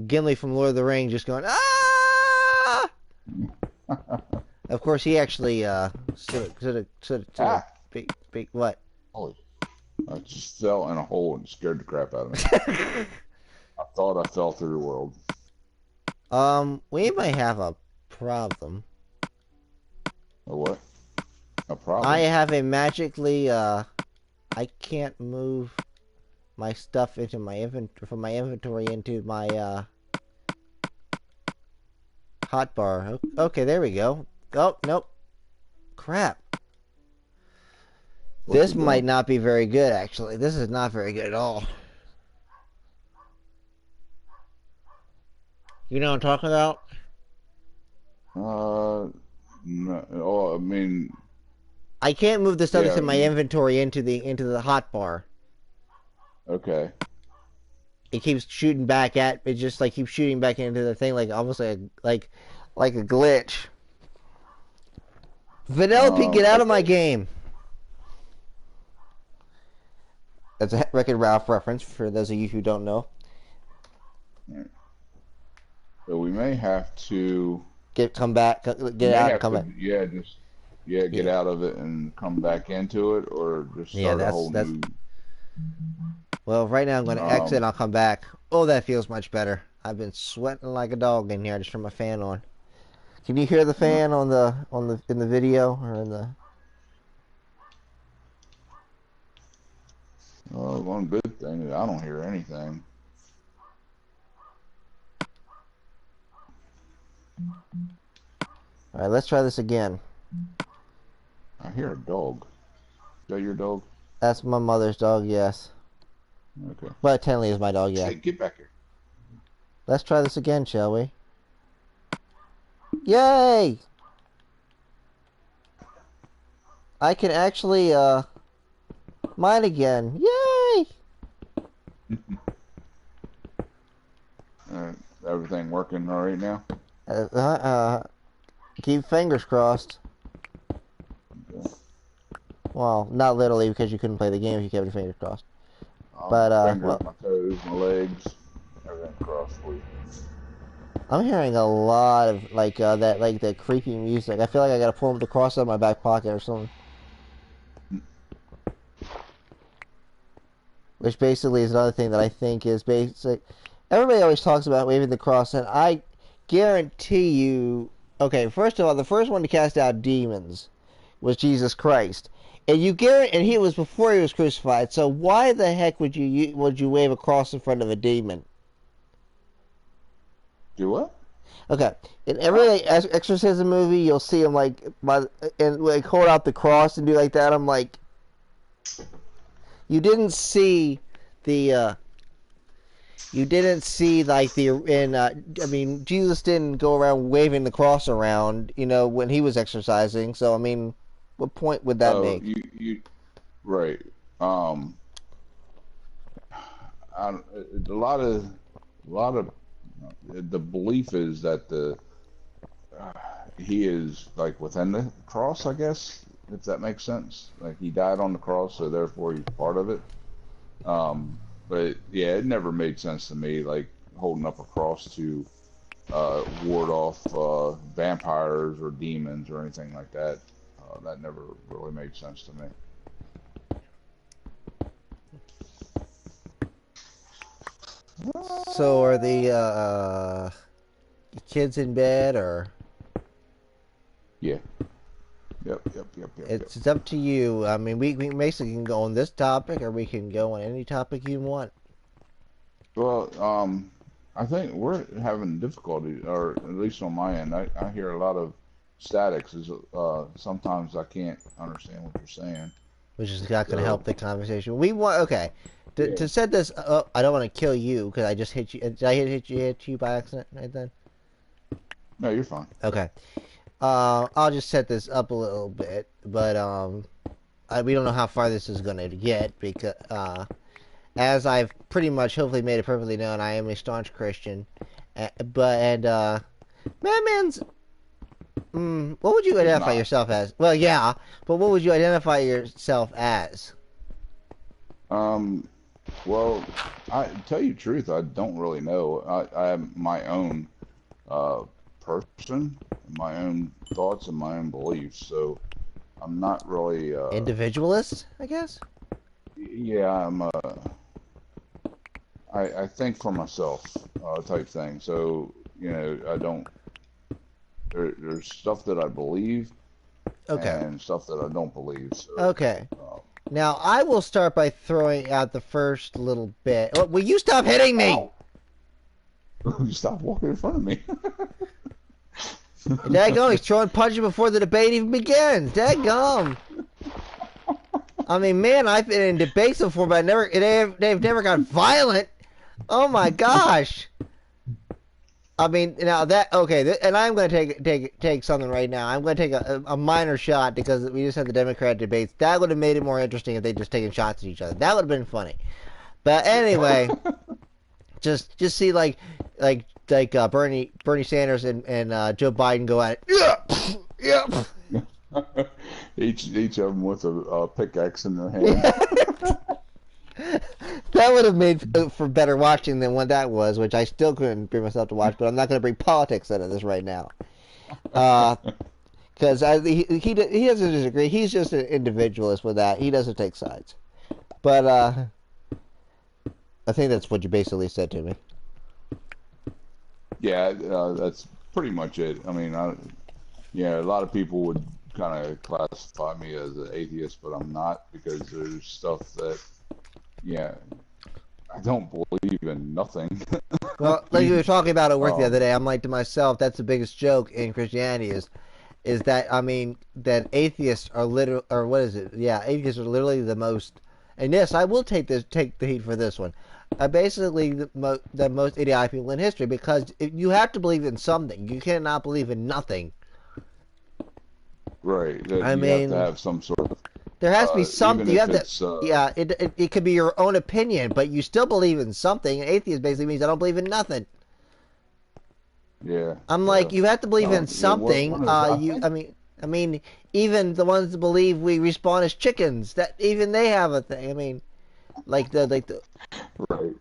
[SPEAKER 1] Gimli from Lord of the Rings, just going ah. Of course, he actually sort of big what?
[SPEAKER 2] Holy! I just fell in a hole and scared the crap out of me. I thought I fell through the world.
[SPEAKER 1] We might have a problem.
[SPEAKER 2] A what? A problem?
[SPEAKER 1] I have a magically I can't move my stuff into my from my inventory into my hotbar. Okay, there we go. Oh, nope. Crap. This might not be very good, actually. This is not very good at all. You know what I'm talking about?
[SPEAKER 2] No. Oh, I mean,
[SPEAKER 1] I can't move the stuff into my inventory into the hotbar.
[SPEAKER 2] Okay.
[SPEAKER 1] It keeps shooting back at it. Just like keeps shooting back into the thing, like almost like a glitch. Vanellope, get out of my game. That's a Wreck-It Ralph reference for those of you who don't know.
[SPEAKER 2] Right. So we may have to
[SPEAKER 1] come back, get out, and come back.
[SPEAKER 2] Yeah, get out of it and come back into it, or just start a whole new.
[SPEAKER 1] Well, right now I'm going to exit and I'll come back. Oh, that feels much better. I've been sweating like a dog in here just from my fan on. Can you hear the fan in the video or in the?
[SPEAKER 2] Well, one good thing is I don't hear anything.
[SPEAKER 1] All right, let's try this again.
[SPEAKER 2] I hear a dog. Is that your dog?
[SPEAKER 1] That's my mother's dog, yes.
[SPEAKER 2] Okay.
[SPEAKER 1] But technically is my dog, yeah.
[SPEAKER 2] Hey, get back here.
[SPEAKER 1] Let's try this again, shall we? Yay! I can actually, mine again. Yay!
[SPEAKER 2] Everything working all right now?
[SPEAKER 1] Keep fingers crossed.
[SPEAKER 2] Okay.
[SPEAKER 1] Well, not literally because you couldn't play the game if you kept your fingers crossed. But,
[SPEAKER 2] My fingers,
[SPEAKER 1] well,
[SPEAKER 2] my toes, my legs, everything crossed for you.
[SPEAKER 1] I'm hearing a lot of, like, the creepy music. I feel like I gotta pull them to cross out of my back pocket or something. Which basically is another thing that I think is basic. Everybody always talks about waving the cross, and I guarantee you... Okay, first of all, the first one to cast out demons was Jesus Christ. And he was before he was crucified, so why the heck would you wave a cross in front of a demon?
[SPEAKER 2] Do what?
[SPEAKER 1] Okay, in every exorcism movie, you'll see him like hold out the cross and do like that. I'm like, you didn't see the I mean, Jesus didn't go around waving the cross around, when he was exercising. So I mean, what point would that make?
[SPEAKER 2] Right. A lot of the belief is that he is like within the cross, I guess, if that makes sense. Like he died on the cross, so therefore he's part of it. But yeah, it never made sense to me, like holding up a cross to ward off vampires or demons or anything like that. That never really made sense to me.
[SPEAKER 1] So are the kids in bed, or?
[SPEAKER 2] Yeah. Yep.
[SPEAKER 1] It's up to you. I mean, we basically can go on this topic, or we can go on any topic you want.
[SPEAKER 2] Well, I think we're having difficulty, or at least on my end. I hear a lot of statics. Sometimes I can't understand what you're saying.
[SPEAKER 1] Which is not going to
[SPEAKER 2] So,
[SPEAKER 1] help the conversation. We want okay.
[SPEAKER 2] yeah.
[SPEAKER 1] To set this up, I don't want to kill you because I just hit you. Did I hit you by accident right then?
[SPEAKER 2] No, you're fine.
[SPEAKER 1] Okay. I'll just set this up a little bit, but we don't know how far this is going to get because as I've pretty much hopefully made it perfectly known, I am a staunch Christian. Madman's. What would you identify yourself as? Well, yeah, but what would you identify yourself as?
[SPEAKER 2] Well, I tell you the truth, I don't really know. I have my own person, my own thoughts, and my own beliefs. So I'm not really
[SPEAKER 1] Individualist, I guess.
[SPEAKER 2] yeah, I think for myself type thing. So I don't. There's stuff that I believe,
[SPEAKER 1] Okay.
[SPEAKER 2] and stuff that I don't believe. So,
[SPEAKER 1] Okay. Now I will start by throwing out the first little bit. Oh, will you stop hitting me?
[SPEAKER 2] You stop walking in front of me.
[SPEAKER 1] Daggum, he's throwing punches before the debate even begins. Daggum. I mean, man, I've been in debates before, but they've never got violent. Oh my gosh. I mean, now and I'm going to take something right now. I'm going to take a minor shot because we just had the Democrat debates. That would have made it more interesting if they just taken shots at each other. That would have been funny. But anyway, just see like Bernie Sanders and Joe Biden go at it. Yeah.
[SPEAKER 2] Each of them with a pickaxe in their hand.
[SPEAKER 1] That would have made for better watching than what that was, which I still couldn't bring myself to watch. But I'm not going to bring politics into this right now, because he doesn't disagree. He's just an individualist with that. He doesn't take sides. But I think that's what you basically said to me.
[SPEAKER 2] Yeah, that's pretty much it. I mean, a lot of people would kind of classify me as an atheist, but I'm not, because there's stuff that, I don't believe in nothing.
[SPEAKER 1] Well, like we were talking about at work the other day, I'm like to myself, that's the biggest joke in Christianity is that, I mean, that atheists are atheists are literally the most And yes, I will take the heat for this one. Basically, the most idiotic people in history, because you have to believe in something. You cannot believe in nothing.
[SPEAKER 2] Right. That
[SPEAKER 1] I
[SPEAKER 2] you have to
[SPEAKER 1] mean,
[SPEAKER 2] have some sort of,
[SPEAKER 1] there has to be
[SPEAKER 2] even
[SPEAKER 1] something. You
[SPEAKER 2] if
[SPEAKER 1] have to,
[SPEAKER 2] it's,
[SPEAKER 1] yeah. It could be your own opinion, but you still believe in something. Atheist basically means I don't believe in nothing.
[SPEAKER 2] yeah,
[SPEAKER 1] I'm
[SPEAKER 2] yeah.
[SPEAKER 1] like, you have to believe in
[SPEAKER 2] Yeah,
[SPEAKER 1] something.
[SPEAKER 2] I think,
[SPEAKER 1] I mean, even the ones that believe we respawn as chickens, that even they have a thing. I mean, like the.
[SPEAKER 2] right.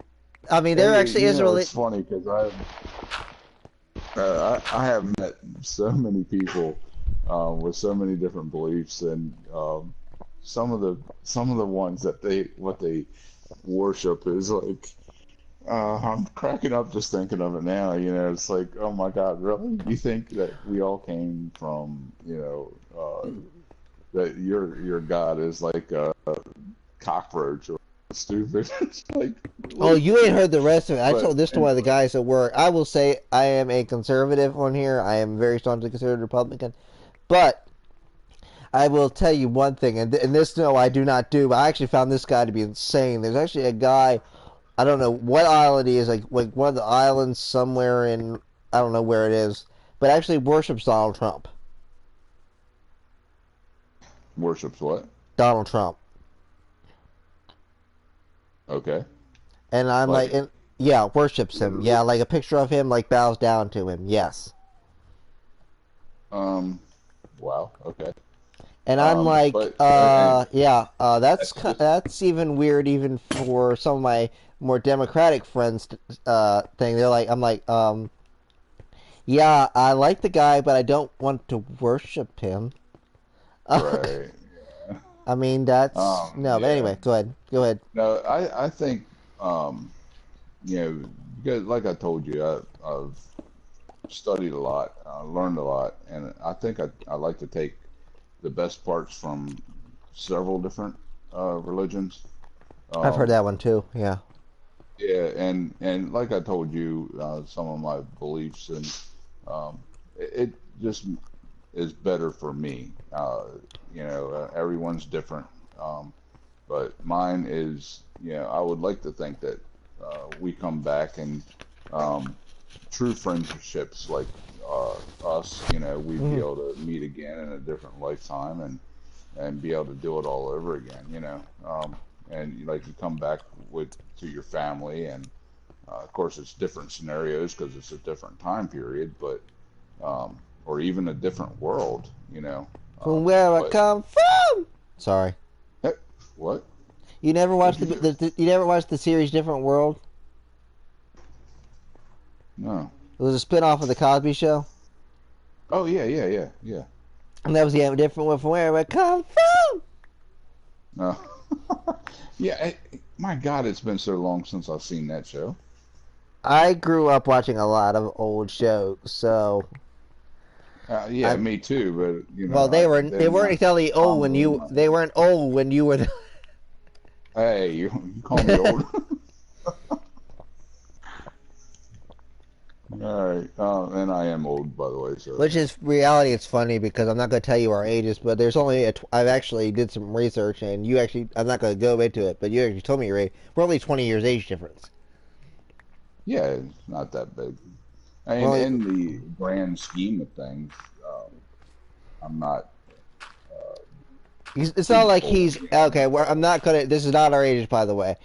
[SPEAKER 1] I mean,
[SPEAKER 2] And
[SPEAKER 1] there actually is a
[SPEAKER 2] it's funny because I have met so many people with so many different beliefs, and some of the ones that what they worship is like, I'm cracking up just thinking of it now. It's like, oh my God, really? You think that we all came from, that your God is like a cockroach or stupid? It's like,
[SPEAKER 1] Oh,
[SPEAKER 2] really?
[SPEAKER 1] you ain't heard the rest of it. I
[SPEAKER 2] But
[SPEAKER 1] told this to one of the
[SPEAKER 2] anyway,
[SPEAKER 1] guys at work. I will say I am a conservative on here. I am very strongly considered Republican. But I will tell you one thing, and this no, I do not do. But I actually found this guy to be insane. There's actually a guy. I don't know what island he is, like one of the islands somewhere in I don't know where it is, but actually worships Donald Trump.
[SPEAKER 2] worships what?
[SPEAKER 1] Donald Trump,
[SPEAKER 2] Okay.
[SPEAKER 1] and I'm like,
[SPEAKER 2] Like
[SPEAKER 1] and, yeah, worships him.
[SPEAKER 2] literally?
[SPEAKER 1] Yeah, like a picture of him, like bows down to him. Yes.
[SPEAKER 2] Um, wow. Okay.
[SPEAKER 1] And I'm like,
[SPEAKER 2] But and
[SPEAKER 1] yeah,
[SPEAKER 2] that's just
[SPEAKER 1] that's even weird, even for some of my more democratic friends. Thing they're like, I'm like, yeah, I like the guy, but I don't want to worship him.
[SPEAKER 2] right.
[SPEAKER 1] I mean, that's no, but
[SPEAKER 2] Yeah.
[SPEAKER 1] anyway, go ahead.
[SPEAKER 2] No, I think you know, because like I told you, I've studied a lot, learned a lot, and I think I like to take the best parts from several different religions.
[SPEAKER 1] I've heard
[SPEAKER 2] Um,
[SPEAKER 1] that one too. Yeah,
[SPEAKER 2] yeah, and like I told you, some of my beliefs, and it just is better for me. Everyone's different, but mine is, I would like to think that we come back and um, true friendships like us, we'd be
[SPEAKER 1] hmm
[SPEAKER 2] able to meet again in a different lifetime and be able to do it all over again, and like you come back with to your family, and of course it's different scenarios because it's a different time period, but or even a different world,
[SPEAKER 1] from where I
[SPEAKER 2] but
[SPEAKER 1] come from. Sorry,
[SPEAKER 2] eh, what?
[SPEAKER 1] you never watched
[SPEAKER 2] What'd you say?
[SPEAKER 1] you never watched the series Different World?
[SPEAKER 2] No.
[SPEAKER 1] It was a spinoff of the Cosby Show,
[SPEAKER 2] Oh yeah, yeah, yeah, yeah.
[SPEAKER 1] and that was the different one from where I come from.
[SPEAKER 2] No. Yeah, my God, it's been so long since I've seen that show.
[SPEAKER 1] I grew up watching a lot of old shows, so
[SPEAKER 2] Yeah,
[SPEAKER 1] I
[SPEAKER 2] me too. But
[SPEAKER 1] well they
[SPEAKER 2] they're
[SPEAKER 1] weren't
[SPEAKER 2] not
[SPEAKER 1] exactly old when
[SPEAKER 2] commonly in
[SPEAKER 1] you
[SPEAKER 2] my
[SPEAKER 1] they
[SPEAKER 2] head.
[SPEAKER 1] weren't old when you were.
[SPEAKER 2] Hey, you call me old? All right. And I am old, by the way. So
[SPEAKER 1] Which is reality. It's funny because I'm not going to tell you our ages, but there's only I've actually did some research, and you actually I'm not going to go into it, but you actually told me your age. We're only 20 years age difference.
[SPEAKER 2] yeah, it's not that big. I
[SPEAKER 1] We're
[SPEAKER 2] mean,
[SPEAKER 1] only
[SPEAKER 2] in the grand scheme of things, I'm not
[SPEAKER 1] it's not
[SPEAKER 2] too
[SPEAKER 1] like
[SPEAKER 2] old.
[SPEAKER 1] he's okay. I'm not gonna. This is not our ages, by the way.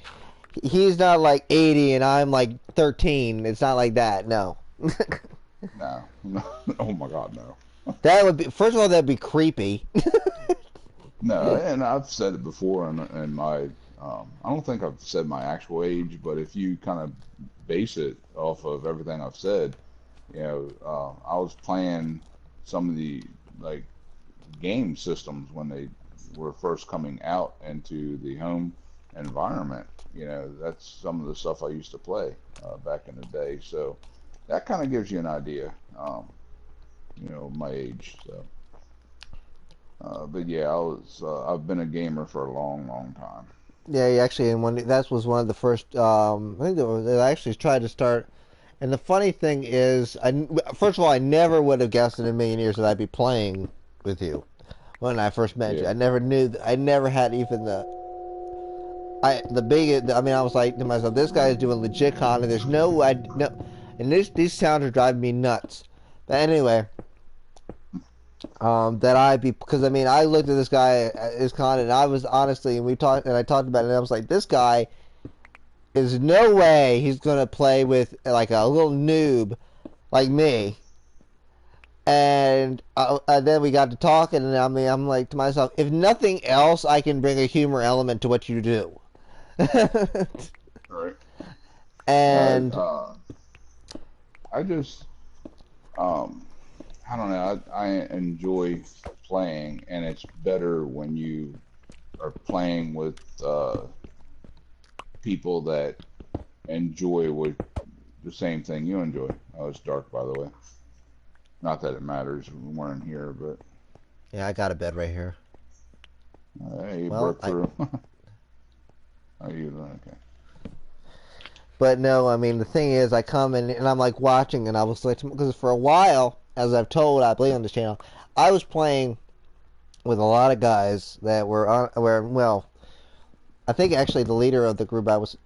[SPEAKER 1] He's not like 80 and I'm like 13. It's not like that. No.
[SPEAKER 2] No, no. Oh my God, no.
[SPEAKER 1] That would be first of all that'd be creepy.
[SPEAKER 2] No, and I've said it before in my, I don't think I've said my actual age, but if you kind of base it off of everything I've said, I was playing some of the like game systems when they were first coming out into the home environment. That's some of the stuff I used to play back in the day. So that kind of gives you an idea, my age. So. But yeah, I've been a gamer for a long, long time.
[SPEAKER 1] Yeah, he actually, and when that was one of the first. I think they actually tried to start. And the funny thing is, first of all, I never would have guessed in a million years that I'd be playing with you when I first met you.
[SPEAKER 2] Yeah,
[SPEAKER 1] I never knew. I never had even the. I was like to myself, this guy is doing legit content. There's no, and these sounds are driving me nuts. But anyway, because I mean, I looked at this guy, his content, and I was honestly, and I talked about it, and I was like, this guy is no way he's gonna play with like a little noob like me. And then we got to talking, and I mean, I'm like to myself, if nothing else, I can bring a humor element to what you do.
[SPEAKER 2] Right.
[SPEAKER 1] And
[SPEAKER 2] I just, um, I don't know. I enjoy playing, and it's better when you are playing with people that enjoy the same thing you enjoy. Oh, it's dark, by the way. Not that it matters. We weren't here, but
[SPEAKER 1] yeah, I got a bed right here.
[SPEAKER 2] hey, you
[SPEAKER 1] Well,
[SPEAKER 2] broke through. Are you okay?
[SPEAKER 1] but no, I mean the thing is, I come in and I'm like watching, and I was like, because for a while, as I've told, I believe on this channel, I was playing with a lot of guys that were on, well, I think actually the leader of the group I was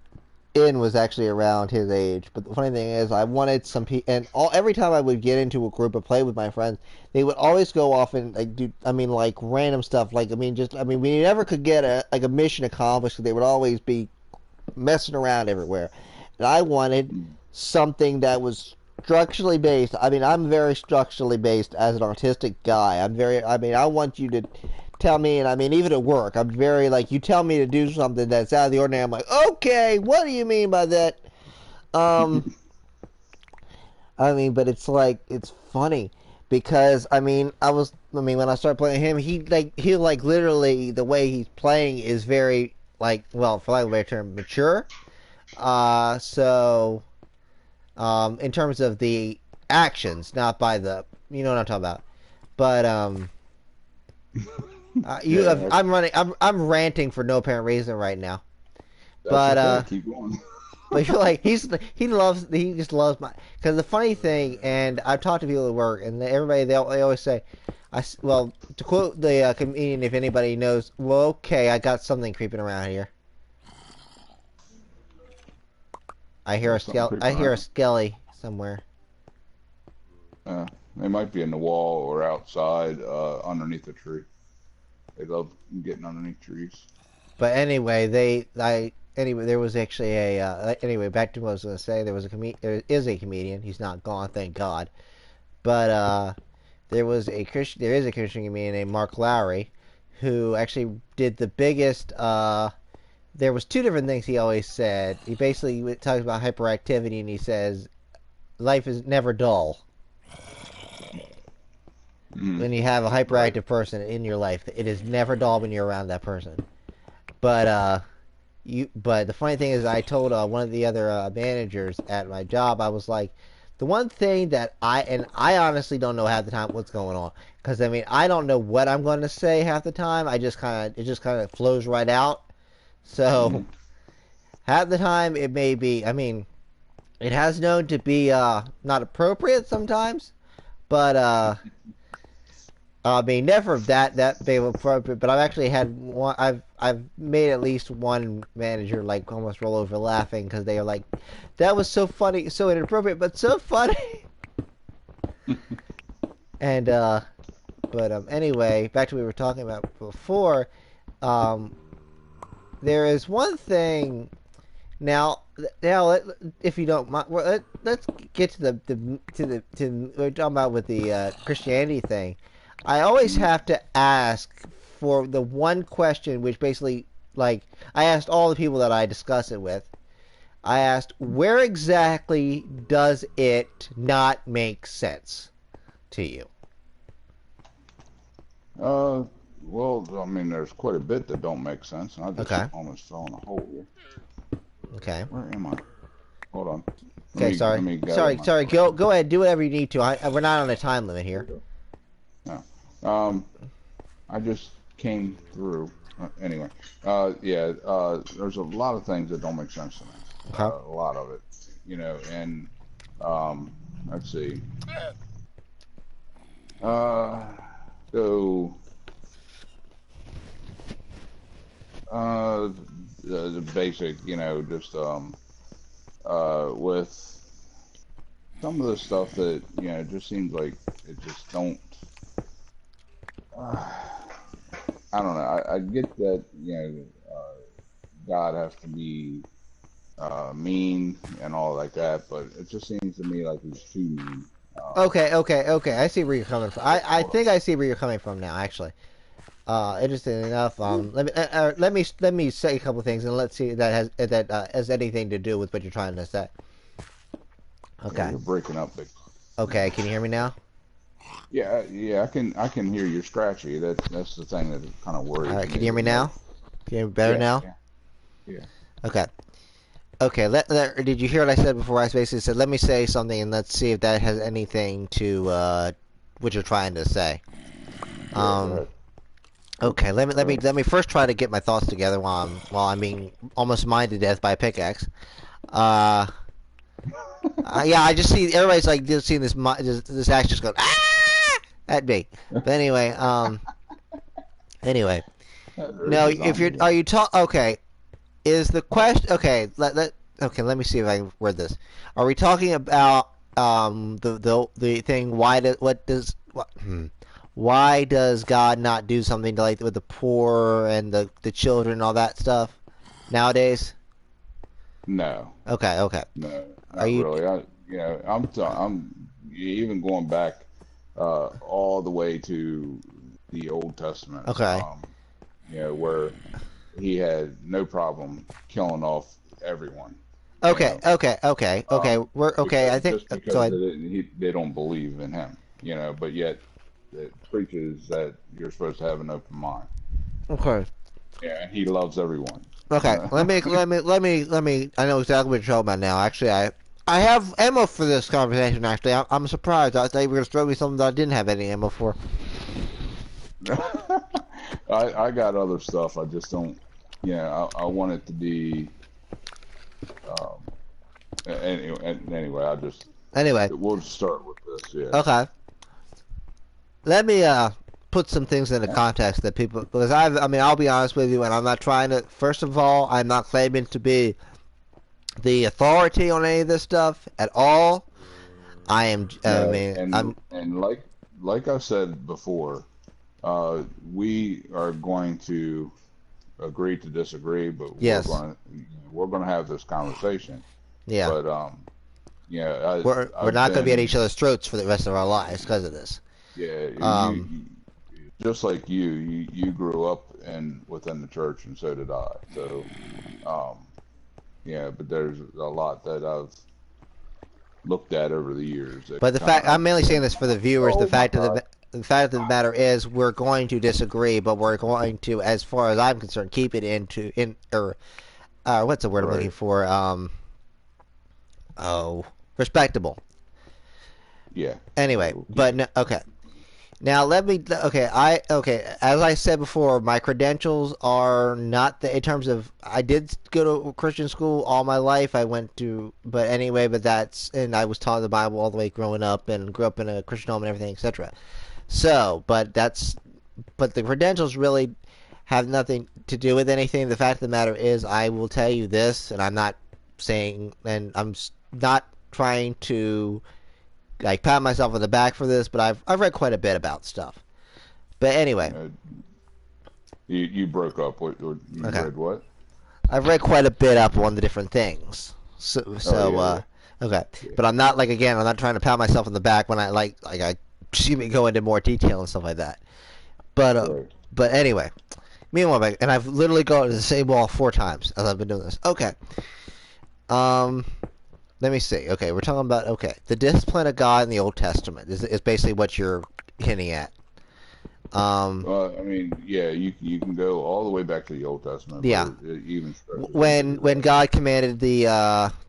[SPEAKER 1] in was actually around his age. But the funny thing is, I wanted some people, and every time I would get into a group and play with my friends, they would always go off and like do, I mean, like random stuff. Like, I mean, we never could get a mission accomplished. They would always be messing around everywhere, and I wanted something that was structurally based. I mean, I'm very structurally based as an artistic guy. I mean, I want you to tell me, and I mean, even at work, I'm very like, you tell me to do something that's out of the ordinary, I'm like, okay, what do you mean by that? Um, I mean, but it's like, it's funny because I mean, when I started playing him, he like literally the way he's playing is very like, well, for lack of a better term, mature. So in terms of the actions, not by the, you know what I'm talking about. But
[SPEAKER 2] Yeah,
[SPEAKER 1] I'm ranting for no apparent reason right now.
[SPEAKER 2] that's
[SPEAKER 1] But
[SPEAKER 2] okay. Keep going.
[SPEAKER 1] but you're like he just loves my, because the funny thing, and I've talked to people at work, and everybody they always say, well, to quote the comedian, if anybody knows, well, okay, I got something creeping around here.
[SPEAKER 2] There's something
[SPEAKER 1] I
[SPEAKER 2] creeping
[SPEAKER 1] hear a
[SPEAKER 2] around.
[SPEAKER 1] skelly somewhere.
[SPEAKER 2] They might be in the wall or outside, underneath a tree. They love getting underneath trees.
[SPEAKER 1] But anyway, anyway, there was actually anyway, back to what I was going to say. There is a comedian. He's not gone, thank God. But there is a Christian comedian named Mark Lowry, who actually did the biggest. There was two different things he always said. He basically talks about hyperactivity, and he says life is never dull
[SPEAKER 2] Mm,
[SPEAKER 1] when you have a
[SPEAKER 2] right.
[SPEAKER 1] hyperactive person in your life. It is never dull when you're around that person. But but the funny thing is, I told one of the other managers at my job, I was like, the one thing that I honestly don't know half the time what's going on, because I mean, I don't know what I'm going to say half the time. It just kind of flows right out. So
[SPEAKER 2] Mm.
[SPEAKER 1] half the time it may be, I mean, it has known to be not appropriate sometimes, but I mean, never that big of a, but I've actually had one. I've made at least one manager like almost roll over laughing because they are like, "That was so funny, so inappropriate, but so funny." And but anyway, back to what we were talking about before. Um, there is one thing now. If you don't mind, let's get to we're talking about with the Christianity thing. I always
[SPEAKER 2] Mm.
[SPEAKER 1] have to ask for the one question, which basically, like, I asked all the people that I discuss it with. I asked, where exactly does it not make sense to you?
[SPEAKER 2] Uh, well, I mean, there's quite a bit that don't make sense, and I just
[SPEAKER 1] Okay.
[SPEAKER 2] almost fell in a hole here.
[SPEAKER 1] Okay.
[SPEAKER 2] Where am I? Hold on.
[SPEAKER 1] Okay.
[SPEAKER 2] Let
[SPEAKER 1] Sorry.
[SPEAKER 2] me gather my
[SPEAKER 1] Sorry.
[SPEAKER 2] thoughts.
[SPEAKER 1] Go ahead. Do whatever you need to. We're not on a time limit here.
[SPEAKER 2] No. I just came through. Anyway, yeah, there's a lot of things that don't make sense to me.
[SPEAKER 1] Okay.
[SPEAKER 2] A lot of it, and let's see. Uh, so, uh, the basic, just with some of the stuff that just seems like it just don't. Uh, I don't know. I get that God has to be mean and all like that, but it just seems to me like he's too mean.
[SPEAKER 1] Okay. I see where you're coming from. I think I see where you're coming from now, actually. Interesting enough. Let me say a couple of things, and let's see if that has anything to do with what you're trying to say.
[SPEAKER 2] Yeah,
[SPEAKER 1] Okay.
[SPEAKER 2] you're breaking up big.
[SPEAKER 1] Okay. Can you hear me now?
[SPEAKER 2] Yeah, I can hear you scratchy. That's the thing that kind of worries
[SPEAKER 1] All right.
[SPEAKER 2] me.
[SPEAKER 1] Can you hear me now? Can you hear me better
[SPEAKER 2] Yeah,
[SPEAKER 1] now?
[SPEAKER 2] yeah.
[SPEAKER 1] Okay. Okay. Did you hear what I said before? I basically said, let me say something, and let's see if that has anything to what you're trying to say.
[SPEAKER 2] Yeah, go
[SPEAKER 1] Um.
[SPEAKER 2] ahead.
[SPEAKER 1] Okay. Let me first try to get my thoughts together while I'm being almost mined to death by a pickaxe. Uh. Yeah, I just see everybody's like just seeing this axe just go at me. But anyway.
[SPEAKER 2] There's
[SPEAKER 1] No,
[SPEAKER 2] a
[SPEAKER 1] if
[SPEAKER 2] zombie
[SPEAKER 1] you're
[SPEAKER 2] again.
[SPEAKER 1] are you talk okay? Is the question okay? Let me see if I can word this. Are we talking about the thing? Why does God not do something to like with the poor and the children and all that stuff nowadays?
[SPEAKER 2] No,
[SPEAKER 1] Okay.
[SPEAKER 2] no,
[SPEAKER 1] Are
[SPEAKER 2] not
[SPEAKER 1] you
[SPEAKER 2] really. I'm even going back all the way to the Old Testament.
[SPEAKER 1] okay?
[SPEAKER 2] Where he had no problem killing off everyone. You
[SPEAKER 1] Okay,
[SPEAKER 2] know,
[SPEAKER 1] okay, okay, okay. We're okay. I think
[SPEAKER 2] just
[SPEAKER 1] go
[SPEAKER 2] because
[SPEAKER 1] ahead.
[SPEAKER 2] they don't believe in him. But yet it preaches that you're supposed to have an open mind.
[SPEAKER 1] Okay.
[SPEAKER 2] Yeah, and he loves everyone.
[SPEAKER 1] Okay, let me. I know exactly what you're talking about now. Actually, I have ammo for this conversation. Actually, I'm surprised. I thought you were gonna throw me something that I didn't have any ammo for.
[SPEAKER 2] I got other stuff. I just don't. I want it to be. Um, anyway,
[SPEAKER 1] Anyway,
[SPEAKER 2] we'll just start with this. Yeah.
[SPEAKER 1] okay. Let me put some things into context that people because I mean I'll be honest with you, and I'm not trying to. First of all, I'm not claiming to be the authority on any of this stuff at all. I am. I
[SPEAKER 2] No,
[SPEAKER 1] mean,
[SPEAKER 2] and
[SPEAKER 1] I'm.
[SPEAKER 2] and like I said before, we are going to agree to disagree, but
[SPEAKER 1] Yes.
[SPEAKER 2] we're going to have this conversation.
[SPEAKER 1] Yeah.
[SPEAKER 2] But yeah,
[SPEAKER 1] We're
[SPEAKER 2] I've
[SPEAKER 1] not gonna be at each
[SPEAKER 2] been
[SPEAKER 1] other's throats for the rest of our lives because of this.
[SPEAKER 2] yeah
[SPEAKER 1] Um.
[SPEAKER 2] just like you grew up within the church, and so did I. So um, yeah, but there's a lot that I've looked at over the years that
[SPEAKER 1] But the
[SPEAKER 2] kind
[SPEAKER 1] fact I'm
[SPEAKER 2] of
[SPEAKER 1] mainly saying
[SPEAKER 2] been
[SPEAKER 1] this for the viewers.
[SPEAKER 2] oh my God.
[SPEAKER 1] The fact of the matter is we're going to disagree, but we're going to, as far as I'm concerned, keep it in or what's the word I'm looking
[SPEAKER 2] Right.
[SPEAKER 1] for? Oh, respectable.
[SPEAKER 2] Yeah.
[SPEAKER 1] Anyway,
[SPEAKER 2] We'll keep
[SPEAKER 1] but
[SPEAKER 2] it.
[SPEAKER 1] no, okay. Now let me okay. As I said before, my credentials are not in terms of I did go to Christian school all my life. I went to but anyway, but that's and I was taught the Bible all the way growing up and grew up in a Christian home and everything, etc. So, but the credentials really have nothing to do with anything. The fact of the matter is, I will tell you this, and I'm not saying, and not trying to like pat myself on the back for this, but I've read quite a bit about stuff. But anyway,
[SPEAKER 2] Uh, you broke up. You
[SPEAKER 1] okay,
[SPEAKER 2] read what?
[SPEAKER 1] I've read quite a bit up on the different things.
[SPEAKER 2] Oh yeah,
[SPEAKER 1] Okay,
[SPEAKER 2] yeah,
[SPEAKER 1] but I'm not like again, I'm not trying to pat myself on the back when I like I see me go into more detail and stuff like that. But
[SPEAKER 2] right.
[SPEAKER 1] but anyway, meanwhile, and I've literally gone to the same wall 4 times as I've been doing this. Okay, um, let me see. Okay, we're talking about the discipline of God in the Old Testament is basically what you're hinting at. Um,
[SPEAKER 2] I mean, yeah, you can go all the way back to the Old Testament, but
[SPEAKER 1] yeah,
[SPEAKER 2] it even stretches into
[SPEAKER 1] when God commanded the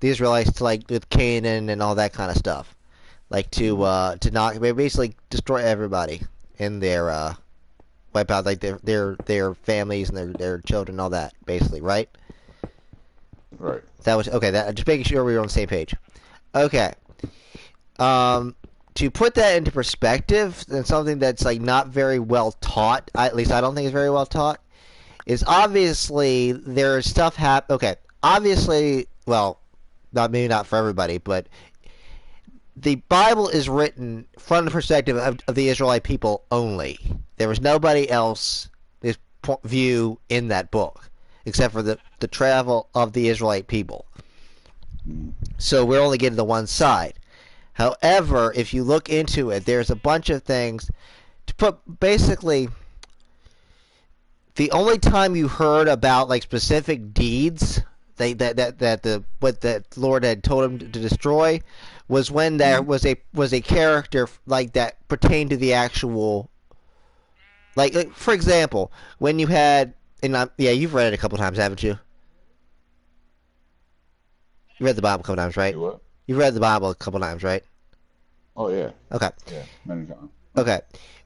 [SPEAKER 1] Israelites to like with Canaan and all that kind of stuff, like
[SPEAKER 2] hmm
[SPEAKER 1] to not basically destroy everybody in their wipe out like their families and their children and all that basically, right?
[SPEAKER 2] right.
[SPEAKER 1] That was okay. That just making sure we were on the same page. Okay. Um, to put that into perspective, and something that's like not very well taught, at least I don't think it's very well taught, is obviously there's stuff okay, obviously, well, maybe not for everybody, but the Bible is written from the perspective of the Israelite people only. There was nobody else's view in that book except for the travel of the Israelite people. So we're only getting the one side. However, if you look into it, there's a bunch of things to put. Basically, the only time you heard about like specific deeds that the Lord had told him to destroy was when there was a character like that pertained to the actual, like for example, when you had, and yeah, you've read it a couple times, haven't you? You read the Bible a couple times, right?
[SPEAKER 2] Say what?
[SPEAKER 1] You've read the Bible a couple times, right?
[SPEAKER 2] Oh yeah.
[SPEAKER 1] Okay.
[SPEAKER 2] Yeah, many times.
[SPEAKER 1] Okay.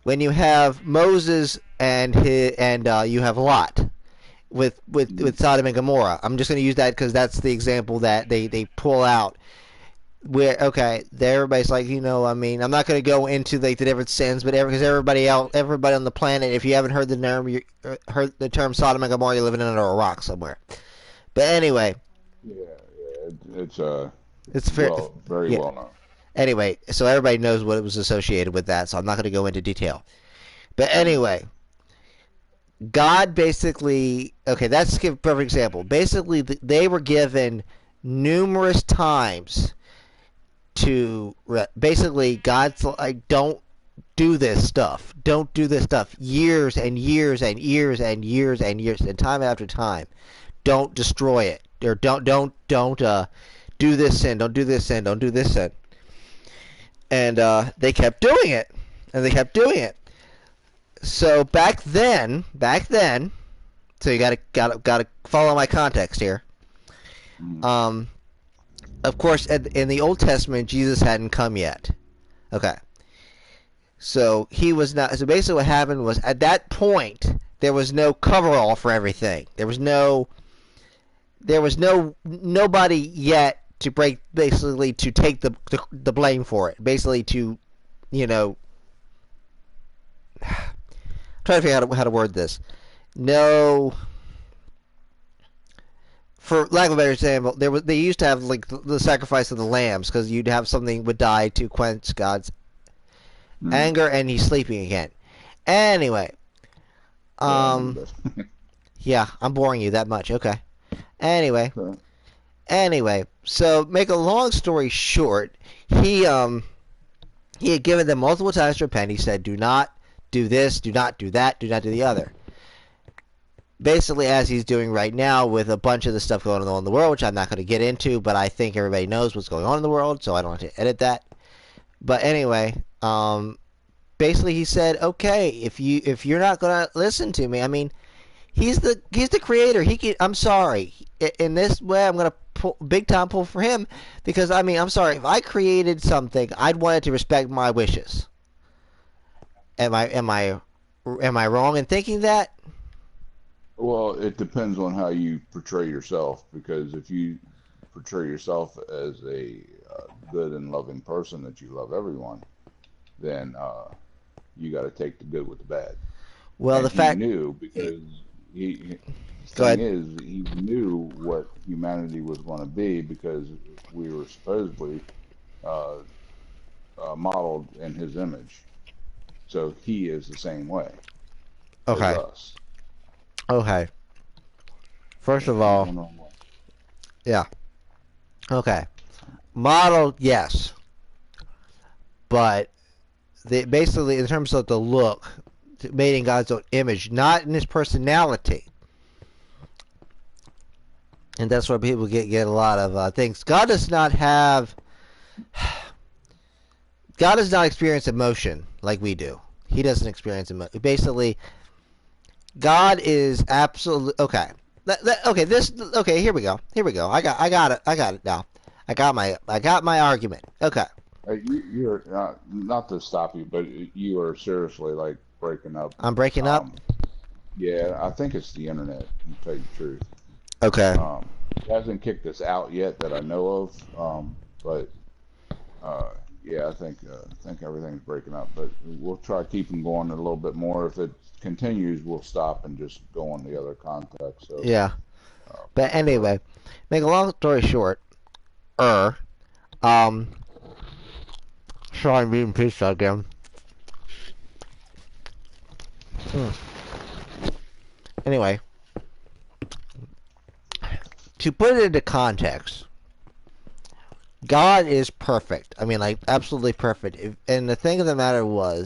[SPEAKER 1] When you have Moses and you have Lot with Sodom and Gomorrah. I'm just going to use that because that's the example that they pull out. Where everybody's like, I mean, I'm not going to go into like the different sins, but because everybody on the planet, if you haven't heard the term Sodom and Gomorrah, you're living under a rock somewhere. But anyway.
[SPEAKER 2] Yeah,
[SPEAKER 1] it's fair,
[SPEAKER 2] very well known.
[SPEAKER 1] Anyway, so everybody knows what was associated with that, so I'm not going to go into detail. But anyway, God basically, that's a perfect example. Basically, they were given numerous times to, basically, God's like, don't do this stuff. Don't do this stuff. Years and years and years and years and years, and time after time. Don't destroy it. Or don't do this sin. Don't do this sin. Don't do this sin. And they kept doing it. And they kept doing it. So back then, so you gotta follow my context here. Of course, in the Old Testament, Jesus hadn't come yet. Okay. So he was not. So basically, what happened was at that point there was no coverall for everything. There was nobody yet to basically to take the blame for it. Basically to, trying to figure out how to word this. No, for lack of a better example, they used to have like the sacrifice of the lambs because you'd have something would die to quench God's anger, and he's sleeping again. Anyway, yeah, I'm boring you that much. Okay. Anyway, so make a long story short, he had given them multiple times to repent. He said, "Do not do this, do not do that, do not do the other." Basically, as he's doing right now with a bunch of the stuff going on in the world, which I'm not going to get into, but I think everybody knows what's going on in the world, so I don't have to edit that. But anyway, basically he said, "Okay, if you're not going to listen to me, I mean, he's the creator. I'm sorry. In this way, I'm going to big time pull for him because I mean, I'm sorry. If I created something, I'd want it to respect my wishes. Am I wrong in thinking that?"
[SPEAKER 2] Well, it depends on how you portray yourself, because if you portray yourself as a good and loving person, that you love everyone, then you got to take the good with the bad.
[SPEAKER 1] Well,
[SPEAKER 2] and
[SPEAKER 1] the fact
[SPEAKER 2] he knew, because he knew what humanity was going to be, because we were supposedly modeled in his image. So he is the same way as us.
[SPEAKER 1] Okay. First of all, yeah. Okay. Model, yes. But basically, in terms of the look, made in God's own image, not in his personality. And that's where people get a lot of things. God does not experience emotion like we do. He doesn't experience emotion. Basically, God is absolute. Okay. Okay. Here we go. I got it now. I got my argument. Okay.
[SPEAKER 2] You're not to stop you, but you are seriously like breaking up.
[SPEAKER 1] I'm breaking up.
[SPEAKER 2] Yeah, I think it's the internet. To tell you the truth.
[SPEAKER 1] Okay.
[SPEAKER 2] It hasn't kicked us out yet that I know of. But Yeah, I think everything's breaking up, but we'll try keeping going a little bit more. If it continues, we'll stop and just go on the other context. So,
[SPEAKER 1] Yeah. But
[SPEAKER 2] sure.
[SPEAKER 1] anyway, make a long story short, um, sorry, I'm eating pizza again. Hmm. Anyway, to put it into context, God is perfect. I mean, like, absolutely perfect. And the thing of the matter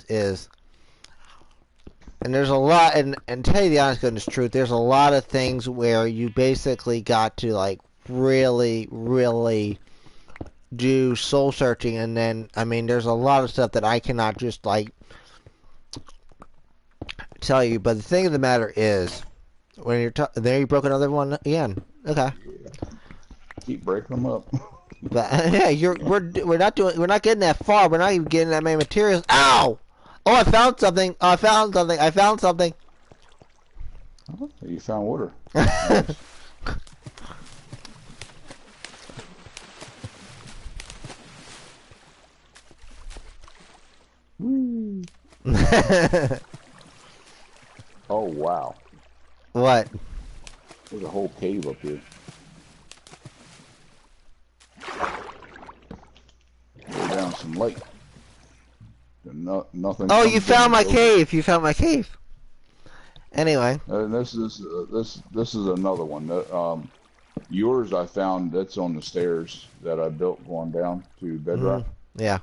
[SPEAKER 1] is, and there's a lot, and tell you the honest goodness truth, there's a lot of things where you basically got to, like, really, really do soul searching, and then, I mean, there's a lot of stuff that I cannot just, like, tell you. But the thing of the matter is, when you're there, you broke another one again. Okay.
[SPEAKER 2] Yeah, keep breaking them up.
[SPEAKER 1] But yeah, we're not getting that far. We're not even getting that many materials. Ow! Oh, I found something. Oh, I found something. I found something.
[SPEAKER 2] You found water. Nice. Woo. Oh wow,
[SPEAKER 1] What?
[SPEAKER 2] there's a whole cave up here. Go down some lake. No, nothing
[SPEAKER 1] Oh, you
[SPEAKER 2] comes in
[SPEAKER 1] found
[SPEAKER 2] and
[SPEAKER 1] my
[SPEAKER 2] goes in.
[SPEAKER 1] cave. You found my cave. Anyway.
[SPEAKER 2] And this is another one. Yours I found that's on the stairs that I built going down to
[SPEAKER 1] Mm,
[SPEAKER 2] bedrock.
[SPEAKER 1] yeah.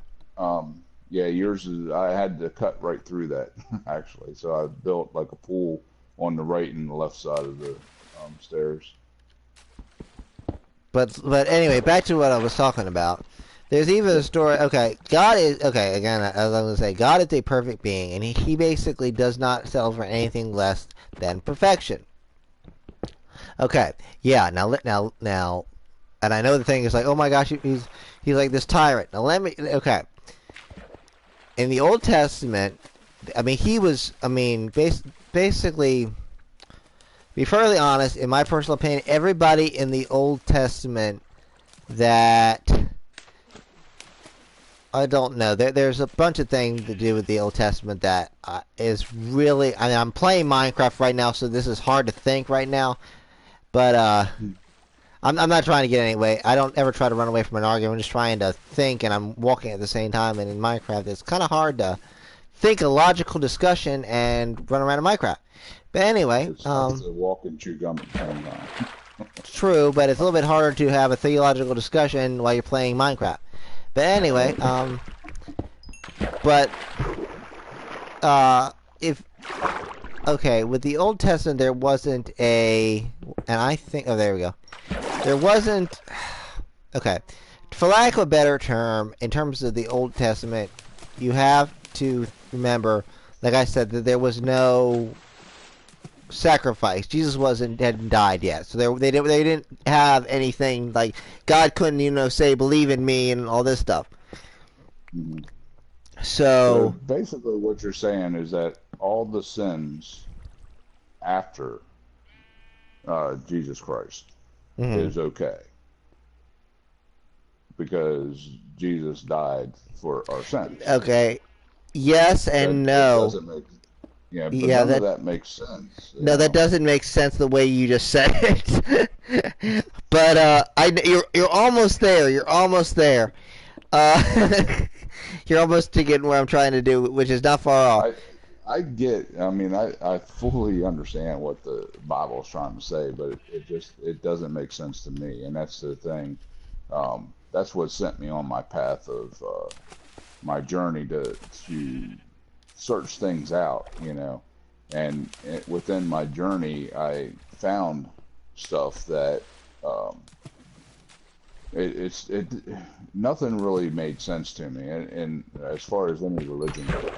[SPEAKER 2] Yeah, yours is I had to cut right through that actually. So I built like a pool on the right and the left side of the stairs.
[SPEAKER 1] But anyway, back to what I was talking about. There's even a
[SPEAKER 2] Yep.
[SPEAKER 1] story. Okay, God is okay. Again, as I'm gonna say, God is a perfect being, and he basically does not settle for anything less than perfection. Okay, yeah. Now, and I know the thing is like, oh my gosh, he's like this tyrant. Now let me. Okay, in the Old Testament, I mean, he was. I mean, basically, be fairly honest, in my personal opinion, everybody in the Old Testament that I don't know. There's a bunch of things to do with the Old Testament that is really. I mean, I'm playing Minecraft right now, so this is hard to think right now. But I'm not trying to get anyway. I don't ever try to run away from an argument. I'm just trying to think, and I'm walking at the same time. And in Minecraft, it's kind of hard to think a logical discussion and run around in Minecraft. But anyway,
[SPEAKER 2] It's tough to walk and chew gum at the same time.
[SPEAKER 1] it's true, but it's a little bit harder to have a theological discussion while you're playing Minecraft. But anyway, but if okay, with the Old Testament, there wasn't a, and I think, oh, there we go. There wasn't, okay, for lack of a better term, in terms of the Old Testament, you have to remember, like I said, that there was no sacrifice. Jesus hadn't died yet, so they didn't have anything like God couldn't say believe in me and all this stuff.
[SPEAKER 2] Mhm. So
[SPEAKER 1] So
[SPEAKER 2] basically, what you're saying is that all the sins after Jesus Christ
[SPEAKER 1] mhm.
[SPEAKER 2] is okay because Jesus died for our sins.
[SPEAKER 1] Okay, yes
[SPEAKER 2] That
[SPEAKER 1] and
[SPEAKER 2] it
[SPEAKER 1] no.
[SPEAKER 2] doesn't make yeah, but
[SPEAKER 1] Yeah,
[SPEAKER 2] none of
[SPEAKER 1] that
[SPEAKER 2] that makes sense,
[SPEAKER 1] no, that doesn't make sense the way you just said it. But you're almost there. You're almost there. Uh, you're almost to getting where I'm trying to do, which is not far off.
[SPEAKER 2] I I mean I fully understand what the Bible is trying to say, but it just it doesn't make sense to me, and that's the thing. That's what sent me on my path of my journey to search things out, and within my journey, I found stuff that um, it nothing really made sense to me, and as far as any religion goes.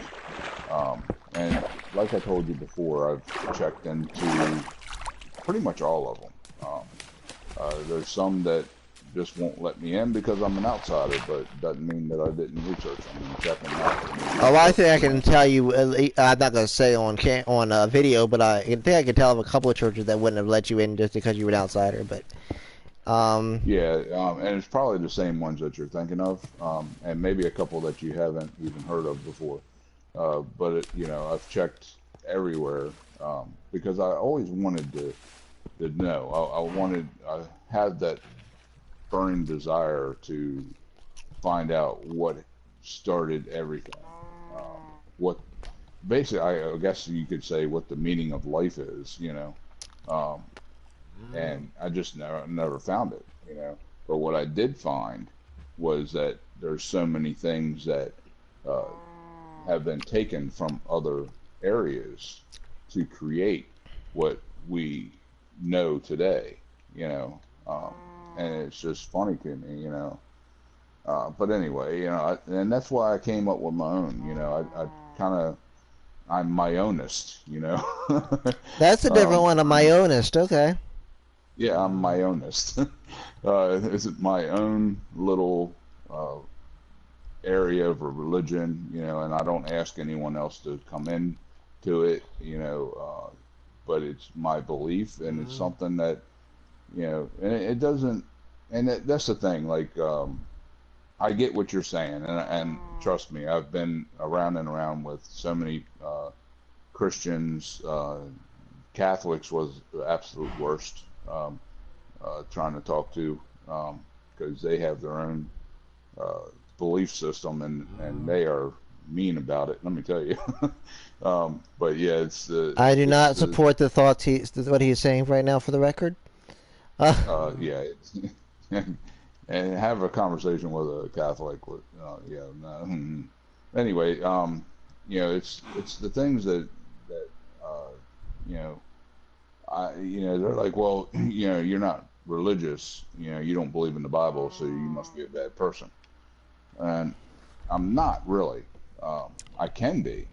[SPEAKER 2] And like I told you before, I've checked into pretty much all of them. There's some that just won't let me in because I'm an outsider, but doesn't mean that I didn't research them and check them out and
[SPEAKER 1] Oh, I think
[SPEAKER 2] research,
[SPEAKER 1] I can tell you. I'm not gonna say on video, but I think I can tell of a couple of churches that wouldn't have let you in just because you were an outsider. But
[SPEAKER 2] Yeah, and it's probably the same ones that you're thinking of, and maybe a couple that you haven't even heard of before. But I've checked everywhere because I always wanted to know. I had that burning desire to find out what started everything. What basically, I guess you could say what the meaning of life is. Um, and I just never found it. But what I did find was that there's so many things that uh, have been taken from other areas to create what we know today. You know, and it's just funny to me. But anyway, and that's why I came up with my own. I kind of I'm my ownist.
[SPEAKER 1] That's a different one, a
[SPEAKER 2] I'm
[SPEAKER 1] myonist. Okay.
[SPEAKER 2] Yeah, I'm my ownist. It's my own little uh, area of a religion, and I don't ask anyone else to come in to it, but it's my belief, and it's something that, and it doesn't, and that's the thing, like, I get what you're saying, and trust me, I've been around and around with so many Christians. Catholics was the absolute worst. Trying to talk to because they have their own uh, belief system and they are mean about it. Let me tell you. But yeah,
[SPEAKER 1] I do
[SPEAKER 2] it's
[SPEAKER 1] not
[SPEAKER 2] the
[SPEAKER 1] support the thoughts what he's saying right now, for the record.
[SPEAKER 2] yeah, and have a conversation with a Catholic. With yeah, no, anyway, it's the things that uh, you know they're like, well, you're not religious, you don't believe in the Bible, so you must be a bad person. And I'm not really. I can be,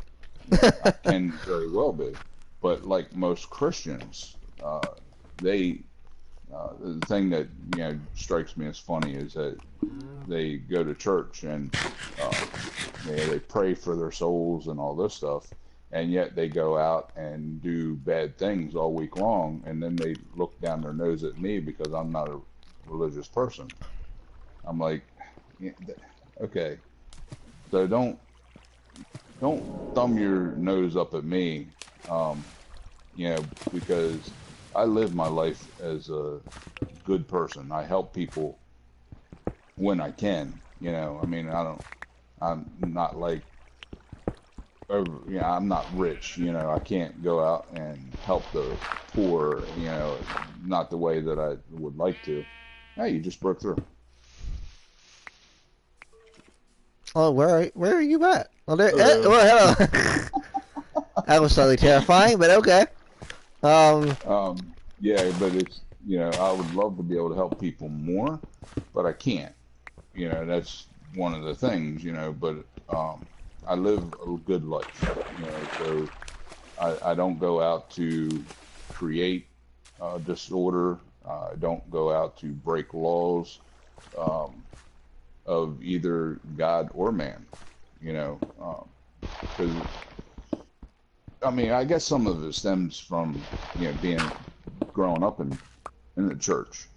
[SPEAKER 2] I can very well be, but like most Christians, they, the thing that strikes me as funny is that they go to church and uh, they pray for their souls and all this stuff, and yet they go out and do bad things all week long, and then they look down their nose at me because I'm not a religious person. I'm like, yeah, okay, so don't thumb your nose up at me, um, because I live my life as a good person. I help people when I can. I mean, I'm not like I'm not rich. I can't go out and help the poor. Not the way that I would like to. Hey, you just broke through.
[SPEAKER 1] Oh, where are you at? Well,
[SPEAKER 2] Hello.
[SPEAKER 1] well, hello. That was slightly terrifying, but okay. Um,
[SPEAKER 2] Yeah, but I would love to be able to help people more, but I can't. That's one of the things. But I live a good life. So I don't go out to create disorder. I don't go out to break laws um, of either God or man. Because I mean, I guess some of it stems from being growing up in the church,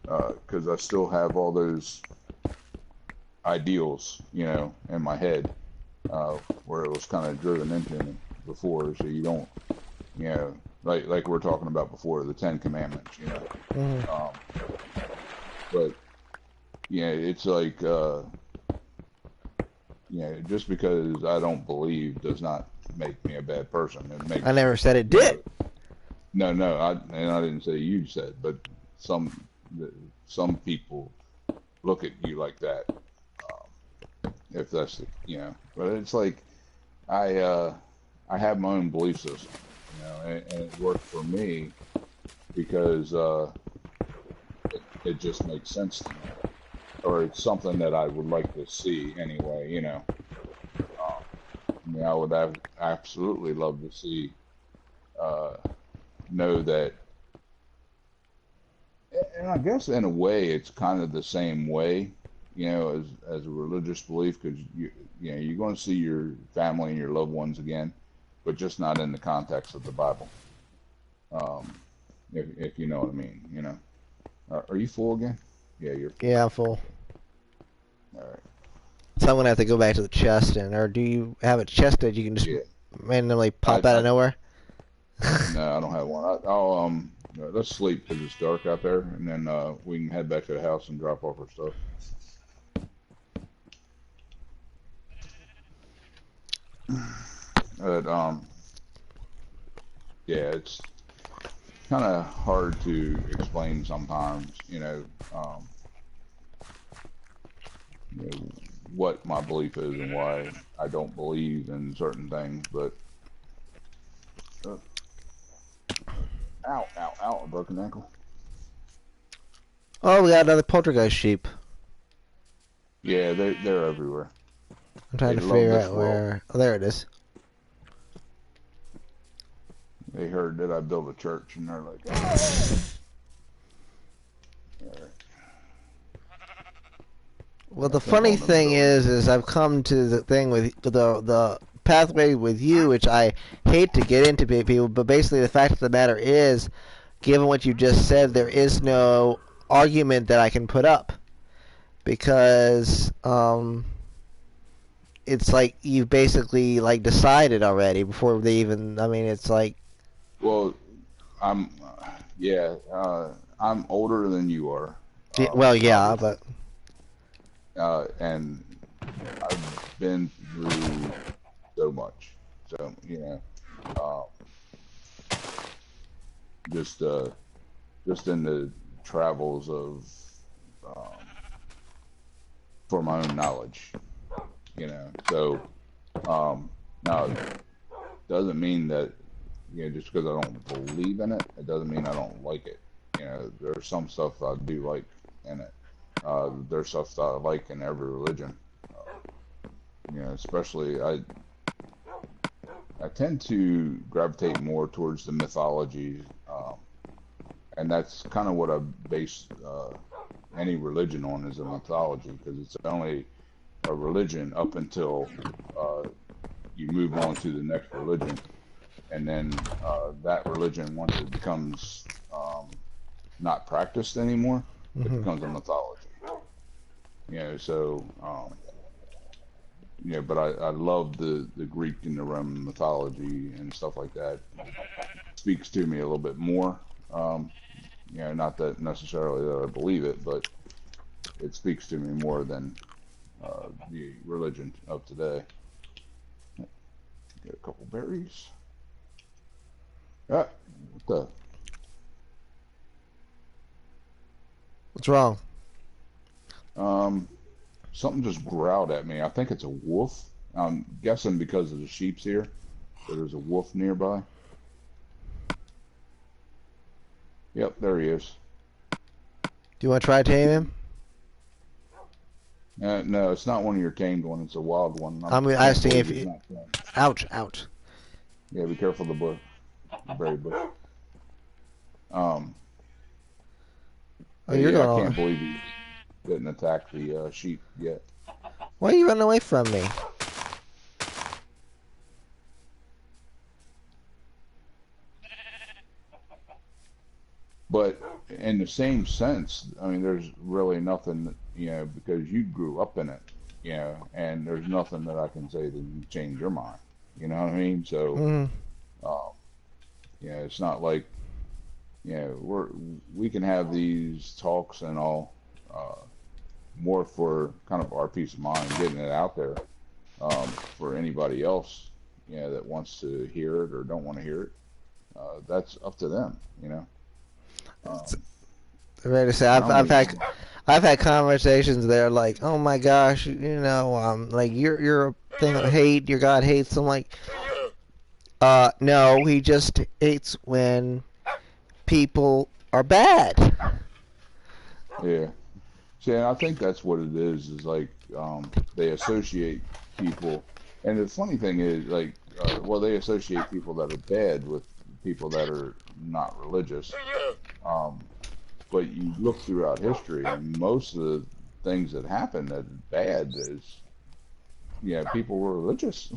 [SPEAKER 2] because I still have all those ideals, in my head, where it was kind of driven into me before. So you don't, like we were talking about before, the Ten Commandments.
[SPEAKER 1] mhm.
[SPEAKER 2] But it's like, just because I don't believe does not make me a bad person. It
[SPEAKER 1] I
[SPEAKER 2] makes,
[SPEAKER 1] never said it
[SPEAKER 2] you
[SPEAKER 1] did.
[SPEAKER 2] know, no, and I didn't say you said, but some some people look at you like that. If that's but it's like I uh, I have my own belief system, and it worked for me because it just makes sense to me, or it's something that I would like to see anyway. I mean, I would have absolutely love to see uh, know that, and I guess in a way it's kind of the same way, as a religious belief, because you're going to see your family and your loved ones again, but just not in the context of the Bible. Um, if you know what I mean. Are you full again? Yeah, you're full.
[SPEAKER 1] Yeah, I'm full.
[SPEAKER 2] All right.
[SPEAKER 1] So I'm gonna have to go back to the chest, or do you have a chest that you can just
[SPEAKER 2] Yeah.
[SPEAKER 1] randomly
[SPEAKER 2] I,
[SPEAKER 1] pop out of
[SPEAKER 2] I
[SPEAKER 1] nowhere?
[SPEAKER 2] no, I don't have one. I'll let's sleep because it's dark out there, and then we can head back to the house and drop off our stuff. But yeah, it's kind of hard to explain sometimes. You know what my belief is and why I don't believe in certain things. But uh, ow, ow, ow, a broken ankle.
[SPEAKER 1] Oh, we got another poltergeist sheep.
[SPEAKER 2] Yeah, they're everywhere.
[SPEAKER 1] I'm trying
[SPEAKER 2] They
[SPEAKER 1] to
[SPEAKER 2] love
[SPEAKER 1] figure
[SPEAKER 2] this
[SPEAKER 1] out
[SPEAKER 2] world.
[SPEAKER 1] where. Oh, there it is.
[SPEAKER 2] They heard that I built a church, and they're like, "Oh!" All right.
[SPEAKER 1] Well,
[SPEAKER 2] I
[SPEAKER 1] the
[SPEAKER 2] think
[SPEAKER 1] funny
[SPEAKER 2] on them
[SPEAKER 1] thing
[SPEAKER 2] buildings.
[SPEAKER 1] is I've come to the thing with the pathway with you, which I hate to get into people, but basically the fact of the matter is, given what you just said, there is no argument that I can put up because it's like you basically like decided already before they even. I mean, it's like
[SPEAKER 2] Well, I'm, yeah, I'm older than you are,
[SPEAKER 1] well, yeah,
[SPEAKER 2] obviously,
[SPEAKER 1] but
[SPEAKER 2] and I've been through so much. So, uh, just just in the travels of um, for my own knowledge, So now doesn't mean that just because I don't believe in it, it doesn't mean I don't like it. There's some stuff I do like in it. There's stuff that I like in every religion. Especially I tend to gravitate more towards the mythology, and that's kind of what I base any religion on is a mythology because it's only a religion up until you move on to the next religion, and then that religion, once it becomes not practiced anymore, it
[SPEAKER 1] hmm
[SPEAKER 2] becomes a mythology. So but I love the Greek and the Roman mythology and stuff like that. It speaks to me a little bit more. Um, not that necessarily that I believe it, but it speaks to me more than the religion of today. Get a couple berries. Ah, what
[SPEAKER 1] what's wrong?
[SPEAKER 2] something just growled at me. I think it's a wolf. I'm guessing because of the sheep's here, that there's a wolf nearby. Yep, there he is.
[SPEAKER 1] Do you want to try taming him?
[SPEAKER 2] No, it's not one of your tamed ones. It's a wild one.
[SPEAKER 1] I'm
[SPEAKER 2] I can't
[SPEAKER 1] asking
[SPEAKER 2] believe
[SPEAKER 1] if
[SPEAKER 2] he's
[SPEAKER 1] you.
[SPEAKER 2] not tamed.
[SPEAKER 1] Ouch, ouch.
[SPEAKER 2] Yeah, be careful of the bush, the berry bush. Um,
[SPEAKER 1] Oh,
[SPEAKER 2] but
[SPEAKER 1] you're
[SPEAKER 2] yeah, I
[SPEAKER 1] going
[SPEAKER 2] can't
[SPEAKER 1] on.
[SPEAKER 2] believe he didn't attack the sheep yet.
[SPEAKER 1] Why are you running away from me?
[SPEAKER 2] But in the same sense, I mean, there's really nothing, because you grew up in it, and there's nothing that I can say that you change your mind. You know what I mean? So,
[SPEAKER 1] Mm,
[SPEAKER 2] um, it's not like, we can have these talks and all, uh, more for kind of our peace of mind, getting it out there, for anybody else, that wants to hear it or don't want to hear it. That's up to them. Um,
[SPEAKER 1] I'm ready to say
[SPEAKER 2] and
[SPEAKER 1] I've
[SPEAKER 2] I'm
[SPEAKER 1] I've
[SPEAKER 2] ready.
[SPEAKER 1] had I've had conversations there like, oh my gosh, like you're a thing of hate, your God hates. I'm like, no, he just hates when people are bad.
[SPEAKER 2] Yeah. See, and I think that's what it is like they associate people, and the funny thing is, like, well, they associate people that are bad with people that are not religious. Um, but you look throughout history, and most of the things that happen that are bad is, people were religious.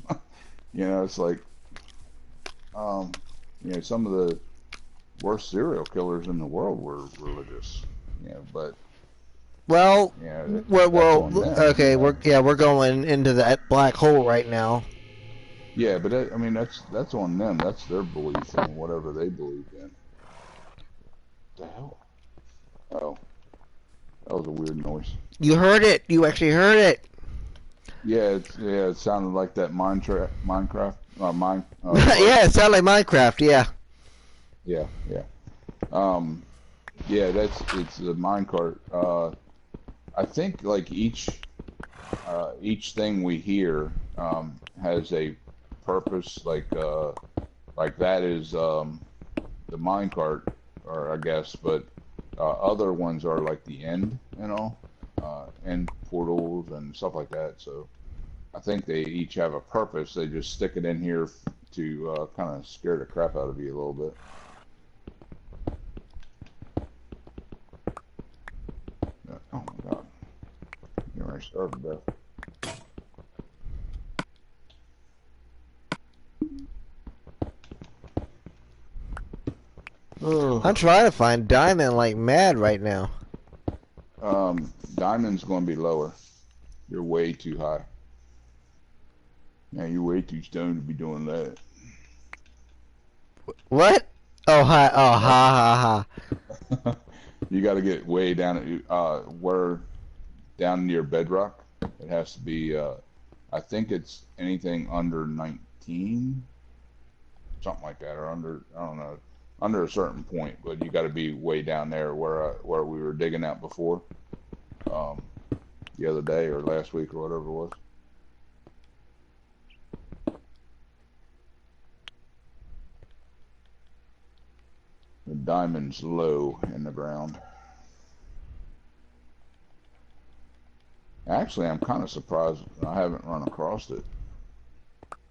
[SPEAKER 2] It's like, some of the worst serial killers in the world were religious. But
[SPEAKER 1] Well,
[SPEAKER 2] that's on them.
[SPEAKER 1] okay, we're going into that black hole right now.
[SPEAKER 2] Yeah, but I mean that's on them. That's their belief in whatever they believe in. The hell? Oh, that was a weird noise.
[SPEAKER 1] You heard it. You actually heard it.
[SPEAKER 2] It sounded like that Minecraft cart.
[SPEAKER 1] Yeah, it sounded like Minecraft. Yeah.
[SPEAKER 2] Yeah. Um, yeah, it's the minecart. I think like each thing we hear has a purpose. Like that is the minecart, or I guess, but other ones are like the end, end portals and stuff like that. So I think they each have a purpose. They just stick it in here to kind of scare the crap out of you a little bit. Oh my God. You're already starved to death.
[SPEAKER 1] I'm trying to find diamond like mad right now.
[SPEAKER 2] Diamond's going to be lower. You're way too high. Yeah, you're way too stoned to be doing that.
[SPEAKER 1] What? Oh hi! Oh ha ha ha!
[SPEAKER 2] You got to get way down where down near bedrock. It has to be. I think it's anything under 19, something like that, or under. I don't know. Under a certain point, but you got to be way down there where we were digging out before, the other day or last week or whatever it was. The diamond's low in the ground. Actually, I'm kind of surprised I haven't run across it.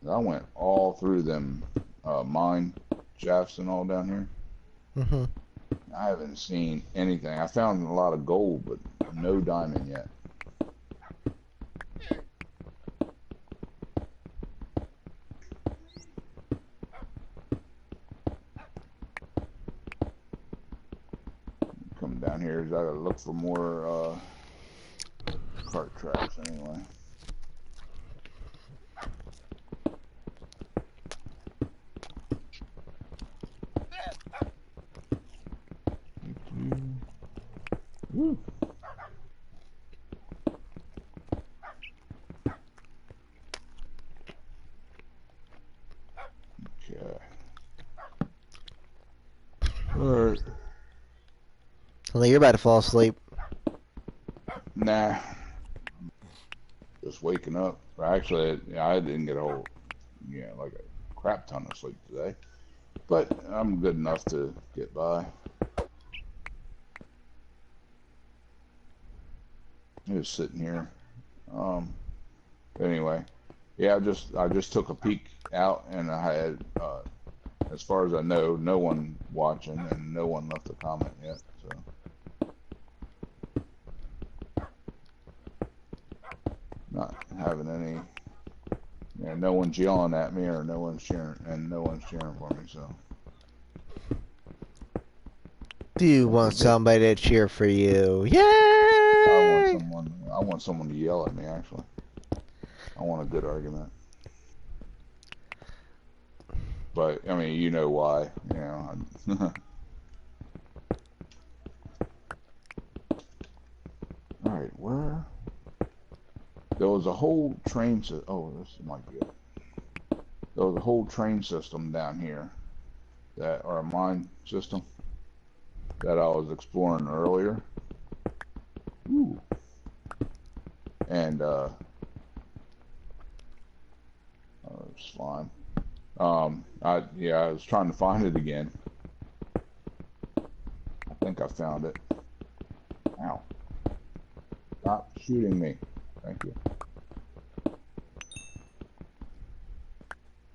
[SPEAKER 2] I went all through them mine shafts and all down here.
[SPEAKER 1] Mm-hmm.
[SPEAKER 2] I haven't seen anything. I found a lot of gold, but no diamond yet. Come down here, I gotta look for more cart traps anyway. Woo. Okay. Alright.
[SPEAKER 1] I think you're about to fall asleep.
[SPEAKER 2] Nah. Just waking up. Actually, I didn't get like a crap ton of sleep today. But I'm good enough to get by. Just sitting here. Anyway, yeah, I just took a peek out, and I had, as far as I know, no one watching, and no one left a comment yet. So, not having any. Yeah, no one's yelling at me, or no one's cheering, and no one's cheering for me. So.
[SPEAKER 1] Do you want somebody to cheer for you? Yay!
[SPEAKER 2] I want someone to yell at me, actually. I want a good argument. But, I mean, you know why, Alright, where? There was a whole train system. Oh, this might be it. There was a whole train system down here, or a mine system, that I was exploring earlier. Ooh. And, slime. I was trying to find it again. I think I found it. Ow. Stop shooting me. Thank you.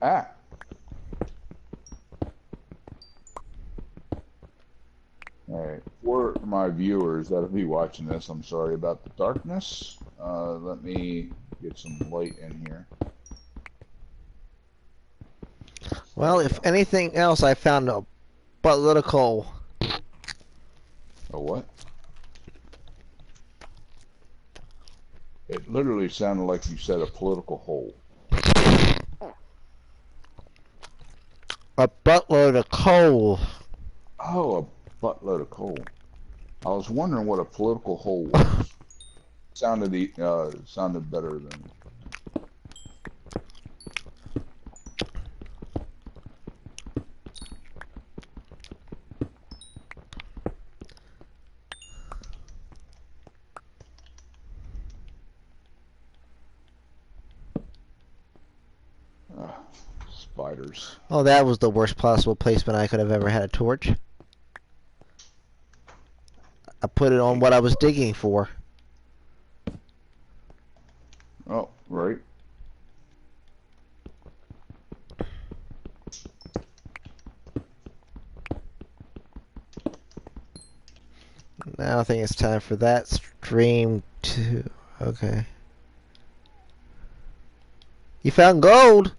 [SPEAKER 2] Ah! Alright, for my viewers that'll be watching this, I'm sorry about the darkness. Let me get some light in here.
[SPEAKER 1] Well, if anything else, I found a buttload of coal.
[SPEAKER 2] A what? It literally sounded like you said a political hole.
[SPEAKER 1] A buttload of coal.
[SPEAKER 2] Oh, a buttload of coal. I was wondering what a political hole was. Sounded better than. Spiders.
[SPEAKER 1] Oh, that was the worst possible placement I could have ever had a torch. I put it on what I was digging for.
[SPEAKER 2] Oh, right.
[SPEAKER 1] Now I think it's time for that stream to... Okay. You found gold?